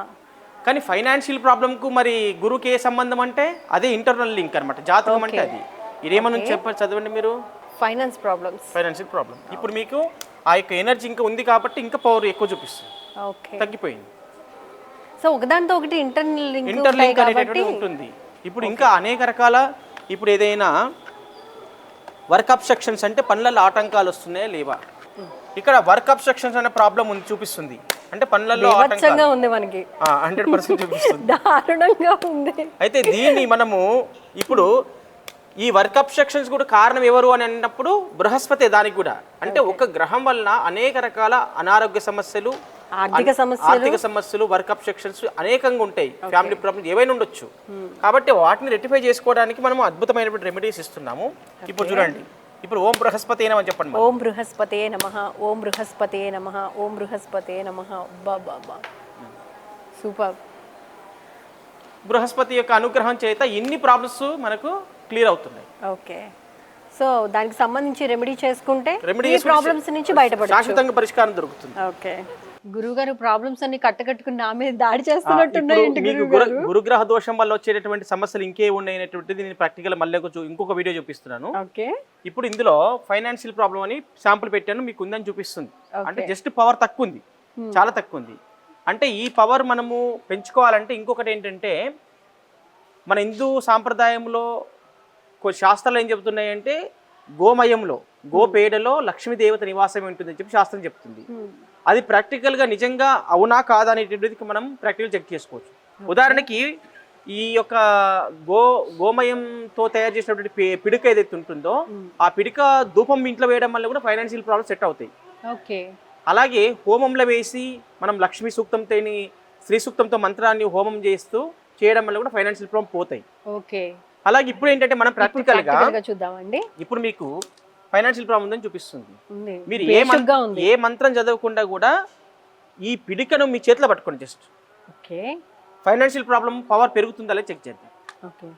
కానీ ఫైనాన్షియల్ ప్రాబ్లంకు మరి గురువుకి ఏ సంబంధం అంటే అదే ఇంటర్నల్ లింక్ అనమాట, జాతకం అంటే అది. ఇదేమని చదవండి మీరు. Financial problem. ఇప్పుడు మీకు ఆ యొక్క ఎనర్జీ ఇంకా ఉంది కాబట్టి ఇంకా పవర్ ఎక్కువ చూపిస్తుంది. తగ్గిపోయింది. సో ఒకదాంతో ఒకటి ఇంటర్నల్ లింక్ అనేటువంటి ఉంటుంది. ఇప్పుడు ఇంకా అనేక రకాల ఇప్పుడు ఏదైనా వర్క్ అబ్స్ట్రక్షన్స్ అంటే పనులలో ఆటంకాలు వస్తున్నాయా లేవా? ఇక్కడ వర్క్ అబ్స్ట్రక్షన్స్ అనే ప్రాబ్లం ఉంది చూపిస్తుంది. అంటే పనులలో బీభత్సంగా ఉంది మనకి 100% చూపిస్తుంది. దారుణంగా ఉంది. అయితే దీన్ని మనము ఇప్పుడు ఈ వర్క్ అబ్స్ట్రక్షన్స్ కూడా కారణం ఎవరు అని అన్నప్పుడు బృహస్పతి దానికి కూడా. అంటే ఒక గ్రహం వలన అనేక రకాల అనారోగ్య సమస్యలు, ఆర్థిక సమస్యలు, వర్క్ అబ్స్ట్రక్షన్స్ అనేకంగా ఉంటాయి. ఫ్యామిలీ ప్రాబ్లమ్స్ ఏవైనా ఉండొచ్చు. కాబట్టి వాటిని రెక్టిఫై చేసుకోవడానికి మనం అద్భుతమైనటువంటి రెమెడీస్ ఇస్తున్నాము. ఇప్పుడు చూడండి, ఇప్పుడు ఓం బృహస్పతి అని చెప్పండి. ఓం బృహస్పతే నమః, ఓం బృహస్పతే నమః, ఓం బృహస్పతే నమః. బాబా సూపర్. బృహస్పతి యొక్క అనుగ్రహం చేత ఇన్ని ప్రాబ్లమ్స్ మనకు క్లియర్ అవుతున్నాయి. ఓకే, సో దానికి సంబంధించి రెమెడీ చేసుకుంటే ఈ ప్రాబ్లమ్స్ నుంచి బయటపడొచ్చు, శాశ్వతంగా పరిష్కారం దొరుకుతుంది. ఓకే గురుగారు, ప్రాబ్లమ్స్ అన్ని కట్టుకుని నా మీద దాడి చేస్తున్నట్టున్నాయండి గురుగారు. గురుగ్రహ దోషం వల్ల వచ్చేటటువంటి సమస్యలు ఇంకే ఉన్నాయనేటువంటిది నేను ప్రాక్టికల్ మళ్ళీ ఇంకొక వీడియో చూపిస్తున్నాను. ఓకే, ఇప్పుడు ఇందులో ఫైనాన్షియల్ ప్రాబ్లం అని శాంపుల్ పెట్టాను, మీకు ఉందని చూపిస్తుంది. అంటే జస్ట్ పవర్ తక్కువ ఉంది, చాలా తక్కువ ఉంది. అంటే ఈ పవర్ మనము పెంచుకోవాలంటే ఇంకొకటి ఏంటంటే, మన హిందూ సాంప్రదాయంలో కొన్ని శాస్త్రాలు ఏం చెబుతున్నాయంటే, గోమయంలో గోపేడలో లక్ష్మీదేవత నివాసం ఉంటుందని చెప్పి శాస్త్రం చెప్తుంది. అది ప్రాక్టికల్గా నిజంగా అవునా కాదా అనేటువంటిది మనం ప్రాక్టికల్ చెక్ చేసుకోవచ్చు. ఉదాహరణకి ఈ యొక్క గోమయంతో తయారు చేసినటువంటి పిడిక ఏదైతే ఉంటుందో, ఆ పిడిక ధూపం ఇంట్లో వేయడం వల్ల కూడా ఫైనాన్షియల్ ప్రాబ్లమ్స్ సెట్ అవుతాయి. ఓకే, అలాగే హోమంలో వేసి మనం లక్ష్మీ సూక్తంతో శ్రీ సూక్తంతో మంత్రాన్ని హోమం చేస్తూ చేయడం వల్ల కూడా ఫైనాన్షియల్ ప్రాబ్లమ్ పోతాయి. ఓకే, అలాగే ఇప్పుడు ఏంటంటే మనం ప్రాక్టికల్ గా చూద్దామండి. ఇప్పుడు మీకు ఫైనాన్షియల్ ప్రాబ్లం ఉందని చూపిస్తుంది. మీరు ఏ మంత్రం చదవకుండా కూడా ఈ పిడికను మీ చేతిలో పట్టుకోండి. Just okay, financial problem power పెరుగుతుందా లేదా చెక్ చేద్దాం. Okay,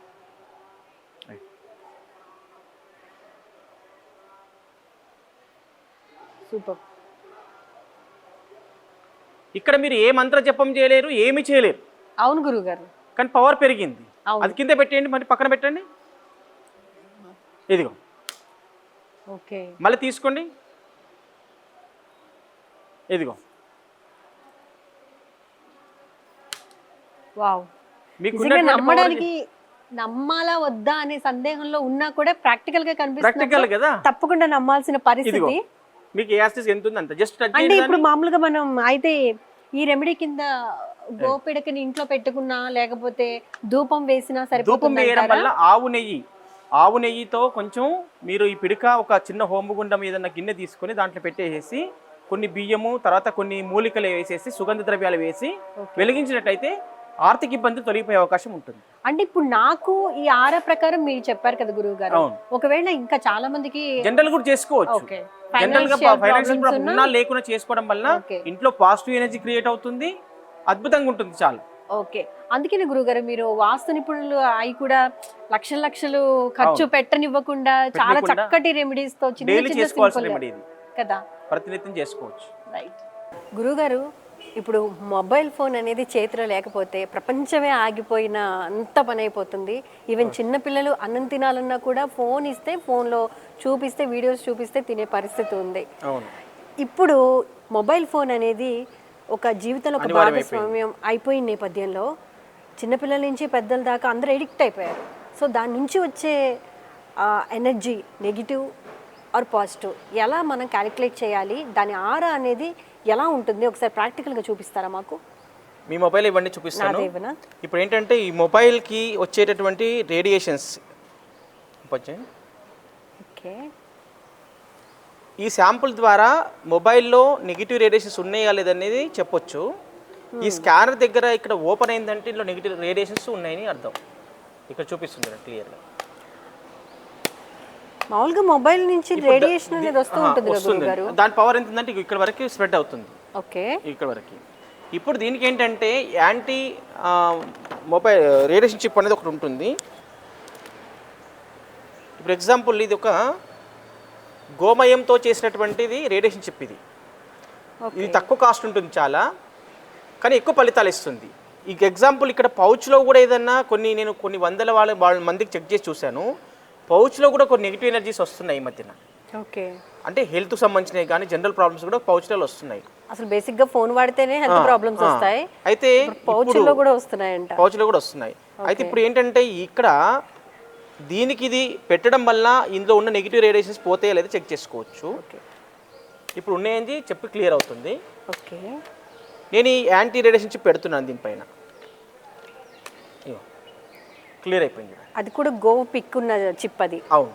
super. ఇక్కడ మీరు ఏ మంత్ర జపం చేయలేరు, ఏమి చేయలేరు. అవును గురుగారు, కానీ పవర్ పెరిగింది. అది కింద పెట్టేయండి, మరి పక్కన పెట్టండి. ఇదిగో, ఓకే, మళ్ళీ తీసుకోండి. ఇదిగో, వావ్. మీకు నమ్మడానికి నమ్మాలా వద్దా అనే సందేహంలో ఉన్నా కూడా ప్రాక్టికల్ గా కనిపిస్తుంది కదా, తప్పకుండా నమ్మాల్సిన పరిస్థితి. మీకు యాక్సెస్ ఎంత ఉంది అంత జస్ట్ అంటే ఇప్పుడు మామూలుగా మనం అయితే ఈ రెమెడీ కింద గోపిడకని ఇంట్లో పెట్టుకున్నా లేకపోతే ధూపం వేసినా సరిపోతుంది. ధూపం వేయడం వల్ల ఆవు నెయ్యితో కొంచెం మీరు ఈ పిడిక ఒక చిన్న హోమగుండం ఏదన్నా గిన్నె తీసుకొని దాంట్లో పెట్టేసి కొన్ని బియ్యము తర్వాత కొన్ని మూలికలు వేసేసి సుగంధ ద్రవ్యాలు వేసి వెలిగించినట్టయితే ఆర్థిక ఇబ్బంది తొలగిపోయే అవకాశం ఉంటుంది. అంటే ఇప్పుడు నాకు ఈ ఆరా ప్రకారం మీరు చెప్పారు కదా గురువు గారు, ఒకవేళ ఇంకా చాలా మందికి జనరల్ కూడా చేసుకోవచ్చు. జనరల్ గా ఫైనాన్షియల్ ప్రాబ్లం ఉన్నా లేకుండా చేసుకోవడం వల్ల ఇంట్లో పాజిటివ్ ఎనర్జీ క్రియేట్ అవుతుంది, అద్భుతంగా ఉంటుంది చాలా. ఓకే, అందుకని గురుగారు మీరు వాస్తు నిపుణులు అయి కూడా లక్షలు ఖర్చు పెట్టనివ్వకుండా చాలా చక్కటి రెమెడీస్ తో కదా ప్రతినిత్యం చేసుకోవచ్చు. రైట్ గురుగారు, ఇప్పుడు మొబైల్ ఫోన్ అనేది చేతిలో లేకపోతే ప్రపంచమే ఆగిపోయిన అంత పని అయిపోతుంది. ఈవెన్ చిన్నపిల్లలు అన్నం తినాలన్నా కూడా ఫోన్ ఇస్తే, ఫోన్లో చూపిస్తే, వీడియోస్ చూపిస్తే తినే పరిస్థితి ఉంది. ఇప్పుడు మొబైల్ ఫోన్ అనేది ఒక జీవితంలో ఒక భాగస్వామ్యం అయిపోయిన నేపథ్యంలో చిన్నపిల్లల నుంచి పెద్దల దాకా అందరూ ఎడిక్ట్ అయిపోయారు. సో దాని నుంచి వచ్చే ఎనర్జీ నెగిటివ్ ఆర్ పాజిటివ్ ఎలా మనం క్యాలిక్యులేట్ చేయాలి, దాని ఆరా అనేది ఎలా ఉంటుంది ఒకసారి ప్రాక్టికల్గా చూపిస్తారా మాకు? మీ మొబైల్ ఇవన్నీ చూపిస్తాను. ఇప్పుడు ఏంటంటే ఈ మొబైల్కి వచ్చేటటువంటి రేడియేషన్స్ ఓకే, ఈ శాంపుల్ ద్వారా మొబైల్లో నెగిటివ్ రేడియేషన్స్ ఉన్నాయా లేదనేది చెప్పొచ్చు. ఈ స్కానర్ దగ్గర ఇక్కడ ఓపెన్ అయిందంటే ఇందులో నెగిటివ్ రేడియేషన్స్ ఉన్నాయని అర్థం. ఇక్కడ చూపిస్తుంది క్లియర్గా. మామూలుగా మొబైల్ నుంచి రేడియేషన్ అనేది వస్తూ ఉంటుంది కదా, దాని పవర్ ఎంత ఉందంటే ఇక్కడ వరకు స్ప్రెడ్ అవుతుంది. ఓకే, ఇక్కడ వరకు. ఇప్పుడు దీనికి ఏంటంటే యాంటీ మొబైల్ రేడియేషన్ చిప్ అనేది ఒకటి ఉంటుంది. ఇప్పుడు ఎగ్జాంపుల్ ఇది ఒక గోమయంతో చేసినటువంటిది రేడియేషన్ చిప్. ఇది తక్కువ కాస్ట్ ఉంటుంది చాలా, కానీ ఎక్కువ ఫలితాలు ఇస్తుంది. ఈ ఎగ్జాంపుల్ ఇక్కడ పౌచ్లో కూడా ఏదన్నా నేను కొన్ని వందల వాళ్ళ మందికి చెక్ చేసి చూశాను. పౌచ్లో కూడా కొన్ని నెగిటివ్ ఎనర్జీస్ వస్తున్నాయి ఈ మధ్యన. ఓకే, అంటే హెల్త్కి సంబంధించినవి కానీ జనరల్ ప్రాబ్లమ్స్ కూడా పౌచ్లలో వస్తున్నాయి. అసలు బేసిక్గా ఫోన్ వాడితేనే హెల్త్ ప్రాబ్లమ్స్ వస్తాయి, అయితే పౌచ్లో కూడా వస్తున్నాయంట. పౌచ్లో కూడా వస్తున్నాయి. అయితే ఇప్పుడు ఏంటంటే ఇక్కడ దీనికి ఇది పెట్టడం వల్ల ఇందులో ఉన్న నెగిటివ్ రేడియేషన్స్ పోతాయో లేదో చెక్ చేసుకోవచ్చు. ఓకే ఇప్పుడు ఉన్నాయండి చెప్పి క్లియర్ అవుతుంది. ఓకే నేను ఈ యాంటీ రేడియేషన్ చిప్ పెడుతున్నాను దీనిపైన, క్లియర్ అయిపోయింది. అది కూడా గో పిక్ ఉన్న చిప్ అది. అవును,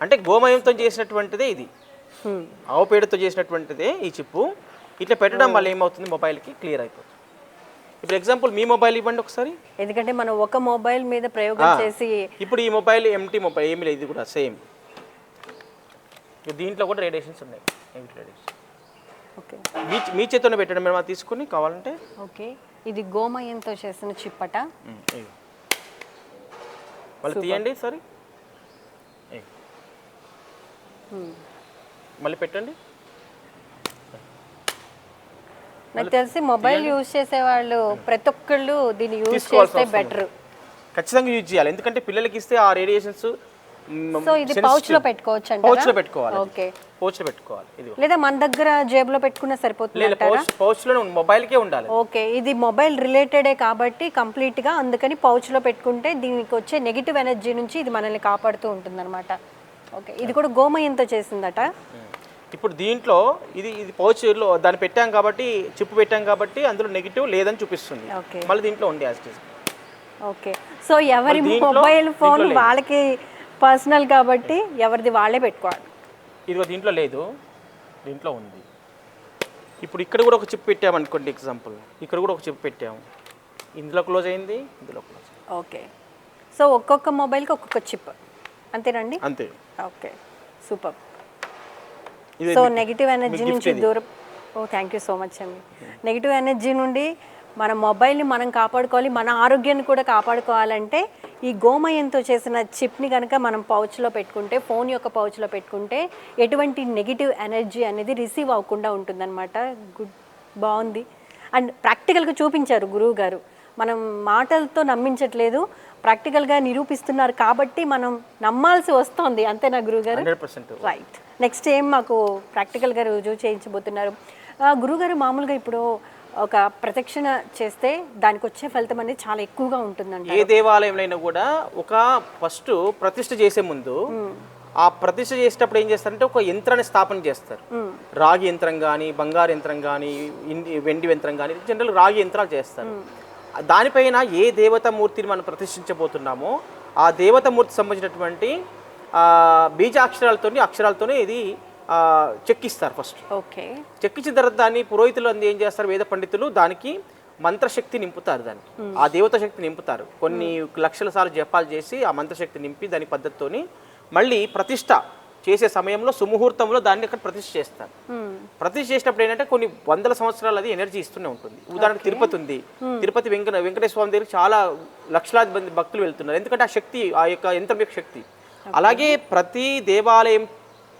అంటే గోమయంతో చేసినటువంటిదే ఇది, ఆవు పేడతో చేసినటువంటిదే ఈ చిప్పు. ఇట్లా పెట్టడం వల్ల ఏమవుతుంది, మొబైల్కి క్లియర్ అయిపోతుంది. ఇప్పుడు ఎగ్జాంపుల్ మీ మొబైల్ ఇవ్వండి ఒకసారి. ఎందుకంటే మనం ఒక మొబైల్ మీద ప్రయోగం చేసి, ఇప్పుడు ఈ మొబైల్ ఎంటీ మొబైల్ ఏమి లేదు, ఇది కూడా సేమ్. దీంట్లో కూడా రేడియేషన్స్ ఉన్నాయి, నెగిటివ్ రేడియేషన్. ఓకే మీ చేతిలోనే పెట్టడం మేము తీసుకుని కావాలంటే. ఓకే ఇది గోమయంతో చేసిన చిప్ అట. మళ్ళీ తీయండి సరే, మళ్ళీ పెట్టండి. నాకు తెలిసి మొబైల్ యూజ్ చేసే వాళ్ళు ప్రతి ఒక్కళ్ళు దీన్ని యూజ్ తీసుకోవాల్సిన చేస్తే అవసరం బెటర్. ఖచ్చితంగా యూజ్ చేయాలి, ఎందుకంటే పిల్లలకి ఇస్తే ఆ రేడియేషన్స్ సో ఇది పౌచ్ లో పెట్టుకోవచ్చు అంటే పౌచ్ లో పెట్టుకోవాలి. ఓకే పౌచ్ లో పెట్టుకోవాలి. ఇది లేదా మన దగ్గర జేబులో పెట్టుకున్నా సరిపోతుంది అంటారా? పౌచ్ లో మొబైల్కే ఉండాలి. ఓకే ఇది మొబైల్ రిలేటెడే కాబట్టి కంప్లీట్ గా, అందుకని పౌచ్ లో పెట్టుకుంటే దీనికి వచ్చే నెగిటివ్ ఎనర్జీ నుంచి ఇది మనల్ని కాపాడుతూ ఉంటుందన్నమాట. ఓకే ఇది కూడా గోమయంతో చేసిందట. ఇప్పుడు దీంట్లో ఇది పౌచ్లో దాన్ని పెట్టాం కాబట్టి, చిప్పు పెట్టాం కాబట్టి అందులో నెగిటివ్ లేదని చూపిస్తుంది. ఓకే మళ్ళీ దీంట్లో ఉంది as it is. Okay so ఎవరి మొబైల్ ఫోన్ వాళ్ళకి పర్సనల్ కాబట్టి ఎవరిది వాళ్ళే పెట్టుకోవాలి. ఇదిగో దీంట్లో లేదు, దీంట్లో ఉంది. ఇప్పుడు ఇక్కడ కూడా ఒక చిప్ పెట్టామనుకోండి ఎగ్జాంపుల్, ఇక్కడ కూడా ఒక చిప్ పెట్టాము, ఇందులో క్లోజ్ అయింది, ఇందులో క్లోజ్. ఓకే సో ఒక్కొక్క మొబైల్కి ఒక్కొక్క చిప్ అంతేనండి? అంతే. Okay super. So negative energy నుంచి దూరం. థ్యాంక్ యూ సో మచ్ అండి. నెగిటివ్ ఎనర్జీ నుండి మన మొబైల్ని మనం కాపాడుకోవాలి, మన ఆరోగ్యాన్ని కూడా కాపాడుకోవాలంటే ఈ గోమయంతో చేసిన చిప్ని కనుక మనం పౌచ్లో పెట్టుకుంటే, ఫోన్ యొక్క పౌచ్లో పెట్టుకుంటే ఎటువంటి నెగిటివ్ ఎనర్జీ అనేది రిసీవ్ అవ్వకుండా ఉంటుందన్నమాట. గుడ్, బాగుంది. అండ్ ప్రాక్టికల్గా చూపించారు గురువు గారు. మనం మాటలతో నమ్మించట్లేదు, ప్రాక్టికల్గా నిరూపిస్తున్నారు కాబట్టి మనం నమ్మాల్సి వస్తుంది. అంతేనా గురువుగారు? 100%. రైట్. నెక్స్ట్ ఏం మాకు ప్రాక్టికల్గా రుజువు చేయించబోతున్నారు గురుగారు? మామూలుగా ఇప్పుడు ఒక ప్రదక్షిణ చేస్తే దానికి వచ్చే ఫలితం అనేది చాలా ఎక్కువగా ఉంటుందండి. ఏ దేవాలయంలో కూడా ఒక ఫస్ట్ ప్రతిష్ఠ చేసే ముందు ఆ ప్రతిష్ఠ చేసేటప్పుడు ఏం చేస్తారంటే ఒక యంత్రాన్ని స్థాపన చేస్తారు. రాగి యంత్రం కానీ, బంగారు యంత్రం కానీ, వెండి యంత్రం కానీ, జనరల్ రాగి యంత్రాలు చేస్తారు. దానిపైన ఏ దేవతామూర్తిని మనం ప్రతిష్ఠించబోతున్నామో ఆ దేవతామూర్తి సంబంధించినటువంటి అక్షరాలతోనే ఇది చెక్కిస్తారు ఫస్ట్. ఓకే చెక్కించిన తర్వాత దాన్ని పురోహితులు ఏం చేస్తారు, వేద పండితులు దానికి మంత్రశక్తి నింపుతారు, దానికి ఆ దేవత శక్తి నింపుతారు. కొన్ని లక్షల సార్లు జపాలు చేసి ఆ మంత్రశక్తి నింపి దాని పద్ధతితోని మళ్ళీ ప్రతిష్ట చేసే సమయంలో సుముహూర్తంలో దాన్ని అక్కడ ప్రతిష్ఠ చేస్తారు. ప్రతిష్ఠ చేసినప్పుడు ఏంటంటే కొన్ని వందల సంవత్సరాలు అది ఎనర్జీ ఇస్తూనే ఉంటుంది. ఉదాహరణకు తిరుపతి ఉంది, తిరుపతి వెంకటేశ్వర స్వామి దగ్గర చాలా లక్షలాది మంది భక్తులు వెళ్తున్నారు, ఎందుకంటే ఆ శక్తి, ఆ యొక్క యంత్రం యొక్క శక్తి. అలాగే ప్రతి దేవాలయం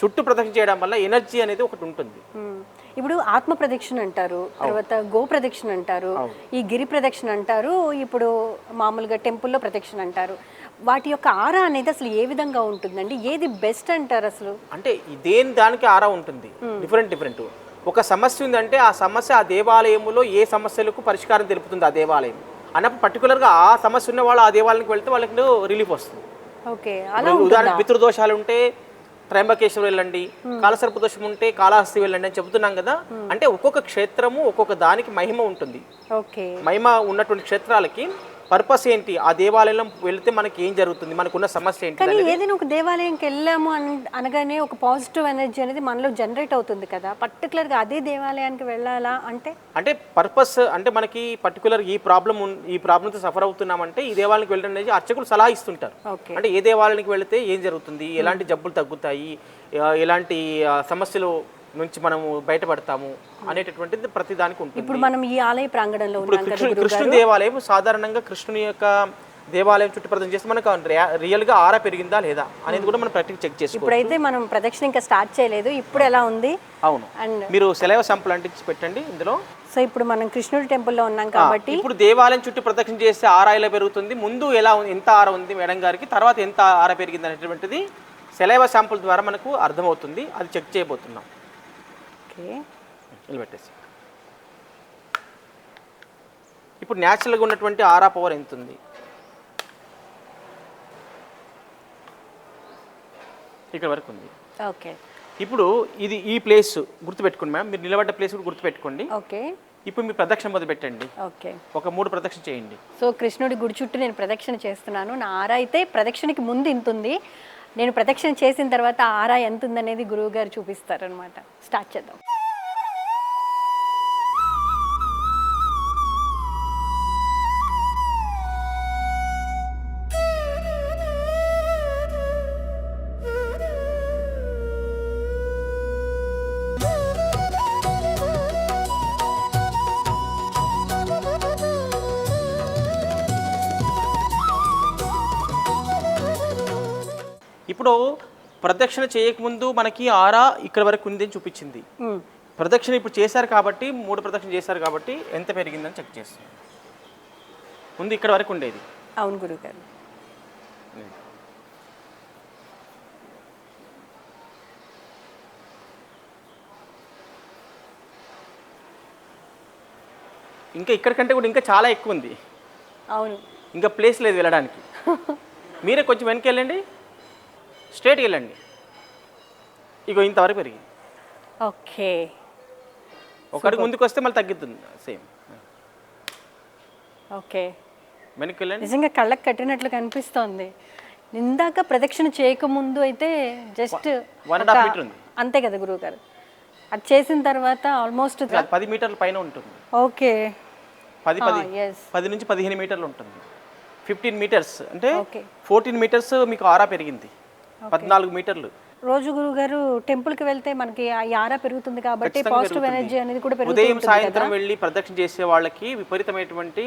చుట్టూ ప్రదక్షిణ చేయడం వల్ల ఎనర్జీ అనేది ఒకటి ఉంటుంది. ఇప్పుడు ఆత్మ ప్రదక్షిణ అంటారు, తర్వాత గో ప్రదక్షిణ అంటారు, ఈ గిరి ప్రదక్షిణ అంటారు, ఇప్పుడు మామూలుగా టెంపుల్లో ప్రదక్షిణ అంటారు. వాటి యొక్క ఆరా అనేది అసలు ఏ విధంగా ఉంటుందండి? ఏది బెస్ట్ అంటారు అసలు? అంటే దేని దానికి ఆరా ఉంటుంది, డిఫరెంట్. ఒక సమస్య ఉందంటే ఆ సమస్య ఆ దేవాలయంలో ఏ సమస్యలకు పరిష్కారం తెలుపుతుంది ఆ దేవాలయం అన్నప్పుడు పర్టికులర్గా ఆ సమస్య ఉన్న వాళ్ళు ఆ దేవాలయానికి వెళ్తే వాళ్ళకి రిలీఫ్ వస్తుంది. ఓకే ఉదాహరణకు పితృదోషాలు ఉంటే త్రయంబకేశ్వరం వెళ్ళండి, కాలసర్ప దోషం ఉంటే కాళహస్తి వెళ్ళండి అని చెబుతున్నాం కదా. అంటే ఒక్కొక్క క్షేత్రము ఒక్కొక్క దానికి మహిమ ఉంటుంది. మహిమ ఉన్నటువంటి క్షేత్రాలకి పర్పస్ ఏంటి, ఆ దేవాలయంలో వెళ్తే మనకి ఏం జరుగుతుంది, మనకున్న సమస్య ఏంటి. కానీ ఏదైనా ఒక దేవాలయంకి వెళ్ళాము అనగానే ఒక పాజిటివ్ ఎనర్జీ అనేది మనలో జనరేట్ అవుతుంది కదా, పర్టికులర్గా అదే దేవాలయానికి వెళ్ళాలా అంటే పర్పస్ అంటే మనకి పర్టికులర్ ఈ ప్రాబ్లంతో సఫర్ అవుతున్నామంటే ఈ దేవాలయానికి వెళ్ళడం అనేది అర్చకులు సలహా ఇస్తుంటారు. అంటే ఏ దేవాలయానికి వెళితే ఏం జరుగుతుంది, ఎలాంటి జబ్బులు తగ్గుతాయి, ఎలాంటి సమస్యలు నుంచి మనము బయటపడతాము అనేటటువంటిది ప్రతి దానికి ఉంటుంది. ఇప్పుడు మనం ఈ ఆలయ ప్రాంగణంలో కృష్ణుని దేవాలయం సాధారణంగా కృష్ణుని యొక్క దేవాలయం చుట్టూ ప్రదక్షిణ చేస్తే మనకు రియల్ గా ఆరా పెరిగిందా లేదా అనేది కూడా మనం ప్రాక్టికల్ చెక్ చేసుకోవచ్చు. ఇప్పుడైతే మనం ప్రదక్షిణ ఇంకా స్టార్ట్ చేయలేదు, ఇప్పుడు ఎలా ఉంది? అవును, అండ్ మీరు సెలవు శాంపుల్ అంటించి పెట్టండి ఇందులో. సో ఇప్పుడు మనం కృష్ణుడి టెంపుల్లో ఉన్నాం కాబట్టి ఇప్పుడు దేవాలయం చుట్టూ ప్రదక్షిణ చేస్తే ఆరా ఎలా పెరుగుతుంది, ముందు ఎలా ఎంత ఆరా ఉంది మేడం గారికి, తర్వాత ఎంత ఆరా పెరిగింది అనేటువంటిది సెలవు శాంపుల్ ద్వారా మనకు అర్థమవుతుంది. అది చెక్ చేయబోతున్నాం. నిలబెట్టేసి ఇప్పుడు న్యాచురల్గా ఉన్నటువంటి ఆరా పవర్ ఎంత ఉంది, ఇక్కడ వరకు ఉంది. ఓకే. ఇప్పుడు ఇది ఈ ప్లేస్ గుర్తుపెట్టుకోండి మ్యామ్, మీరు నిలబడ్డ ప్లేస్ కూడా గుర్తుపెట్టుకోండి. ఓకే. ఇప్పుడు మీరు ప్రదక్షిణ మొదలు పెట్టండి. ఓకే. ఒక 3 ప్రదక్షిణ చేయండి. సో కృష్ణుడి గుడి చుట్టూ నేను ప్రదక్షిణ చేస్తున్నాను. నా ఆరా అయితే ప్రదక్షిణకి ముందు ఇంత ఉంది, నేను ప్రదక్షిణ చేసిన తర్వాత ఆరా ఎంత ఉందనేది గురువు గారు చూపిస్తారనమాట. స్టార్ట్ చేద్దాం. ఇప్పుడు ప్రదక్షిణ చేయకముందు మనకి ఆరా ఇక్కడ వరకు ఉంది అని చూపించింది. ప్రదక్షిణ ఇప్పుడు చేశారు కాబట్టి 3 ప్రదక్షిణ చేశారు కాబట్టి ఎంత పెరిగిందని చెక్ చేస్తాం. ముందు ఇక్కడ వరకు ఉండేది. అవును గురుగారు. ఇంకా ఇక్కడికంటే కూడా ఇంకా చాలా ఎక్కువ ఉంది. అవును. ఇంకా ప్లేస్ లేదు వెళ్ళడానికి. మీరే కొంచెం వెనక్కి వెళ్ళండి, స్ట్రేట్కి వెళ్ళండి. ఇగో ఇంతవరకు పెరిగింది. ఓకే. ఒక అడుగు ముందుకు వస్తే మళ్ళీ తగ్గుతుంది సేమ్. ఓకే. వెనక్కి వెళ్ళండి. నిజంగా కళ్ళకు కట్టినట్లు కనిపిస్తోంది. ఇందాక ప్రదక్షిణ చేయకముందు అయితే జస్ట్ 1.5 మీటర్ ఉంది అంతే కదా గురువు గారు. అది చేసిన తర్వాత ఆల్మోస్ట్ 10 మీటర్ల పైన ఉంటుంది. ఓకే. 10 నుంచి 15 మీటర్లు ఉంటుంది. 15 మీటర్స్ అంటే ఓకే. 14 మీటర్స్ మీకు ఆరా పెరిగింది. 14 మీటర్లు. రోజు గురువు గారు టెంపుల్కి వెళ్తే మనకి ఆ ఆరా పెరుగుతుంది కాబట్టి పాజిటివ్ ఎనర్జీ అనేది కూడా పెరుగుతుంది. ఉదయం సాయంత్రం వెళ్ళి ప్రదక్షిణ చేసే వాళ్ళకి విపరీతమైనటువంటి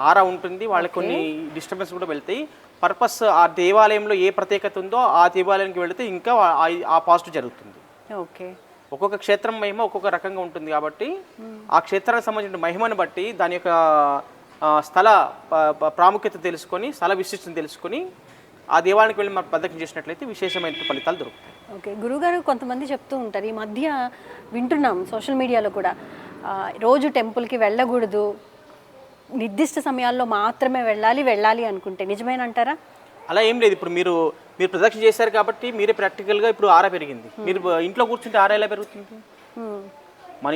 ఆరా ఉంటుంది. వాళ్ళకి కొన్ని డిస్టర్బెన్స్ కూడా వెళ్తాయి. పర్పస్ ఆ దేవాలయంలో ఏ ప్రత్యేకత ఉందో ఆ దేవాలయానికి వెళితే ఇంకా ఆ పాజిటివ్ జరుగుతుంది. ఓకే. ఒక్కొక్క క్షేత్రం మహిమ ఒక్కొక్క రకంగా ఉంటుంది కాబట్టి ఆ క్షేత్రానికి సంబంధించిన మహిమను బట్టి దాని యొక్క స్థల ప్రాముఖ్యత తెలుసుకొని, స్థల విశిష్టతను తెలుసుకొని ఆ దేవాలయానికి వెళ్ళి మనం ప్రదక్షిణ చేసినట్లయితే విశేషమైన ఫలితాలు దొరుకుతాయి. ఓకే. గురుగారు కొంతమంది చెప్తూ ఉంటారు, ఈ మధ్య వింటున్నాం సోషల్ మీడియాలో కూడా, రోజు టెంపుల్కి వెళ్ళకూడదు, నిర్దిష్ట సమయాల్లో మాత్రమే వెళ్ళాలి అనుకుంటే నిజమేనంటారా? అలా ఏం లేదు. ఇప్పుడు మీరు ప్రదక్షిణ చేశారు కాబట్టి మీరే ప్రాక్టికల్గా ఇప్పుడు ఆరా పెరిగింది. మీరు ఇంట్లో కూర్చుంటే ఆరా ఎలా పెరుగుతుంది? మన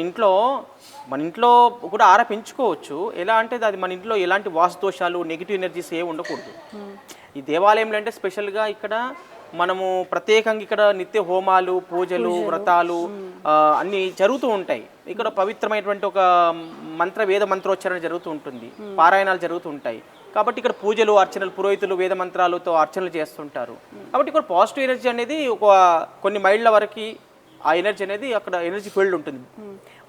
ఇంట్లో కూడా ఆరా పెంచుకోవచ్చు. ఎలా అంటే అది మన ఇంట్లో ఎలాంటి వాస్తు దోషాలు, నెగిటివ్ ఎనర్జీస్ ఏమి ఉండకూడదు. ఈ దేవాలయంలో అంటే స్పెషల్గా ఇక్కడ మనము ప్రత్యేకంగా ఇక్కడ నిత్య హోమాలు, పూజలు, వ్రతాలు అన్నీ జరుగుతూ ఉంటాయి. ఇక్కడ పవిత్రమైనటువంటి ఒక వేద మంత్రోచ్చారణ జరుగుతూ ఉంటుంది, పారాయణాలు జరుగుతూ ఉంటాయి. కాబట్టి ఇక్కడ పూజలు, అర్చనలు, పురోహితులు వేద మంత్రాలతో అర్చనలు చేస్తుంటారు. కాబట్టి ఇక్కడ పాజిటివ్ ఎనర్జీ అనేది కొన్ని మైళ్ళ వరకు ఆ ఎనర్జీ అనేది అక్కడ ఎనర్జీ ఫీల్డ్ ఉంటుంది.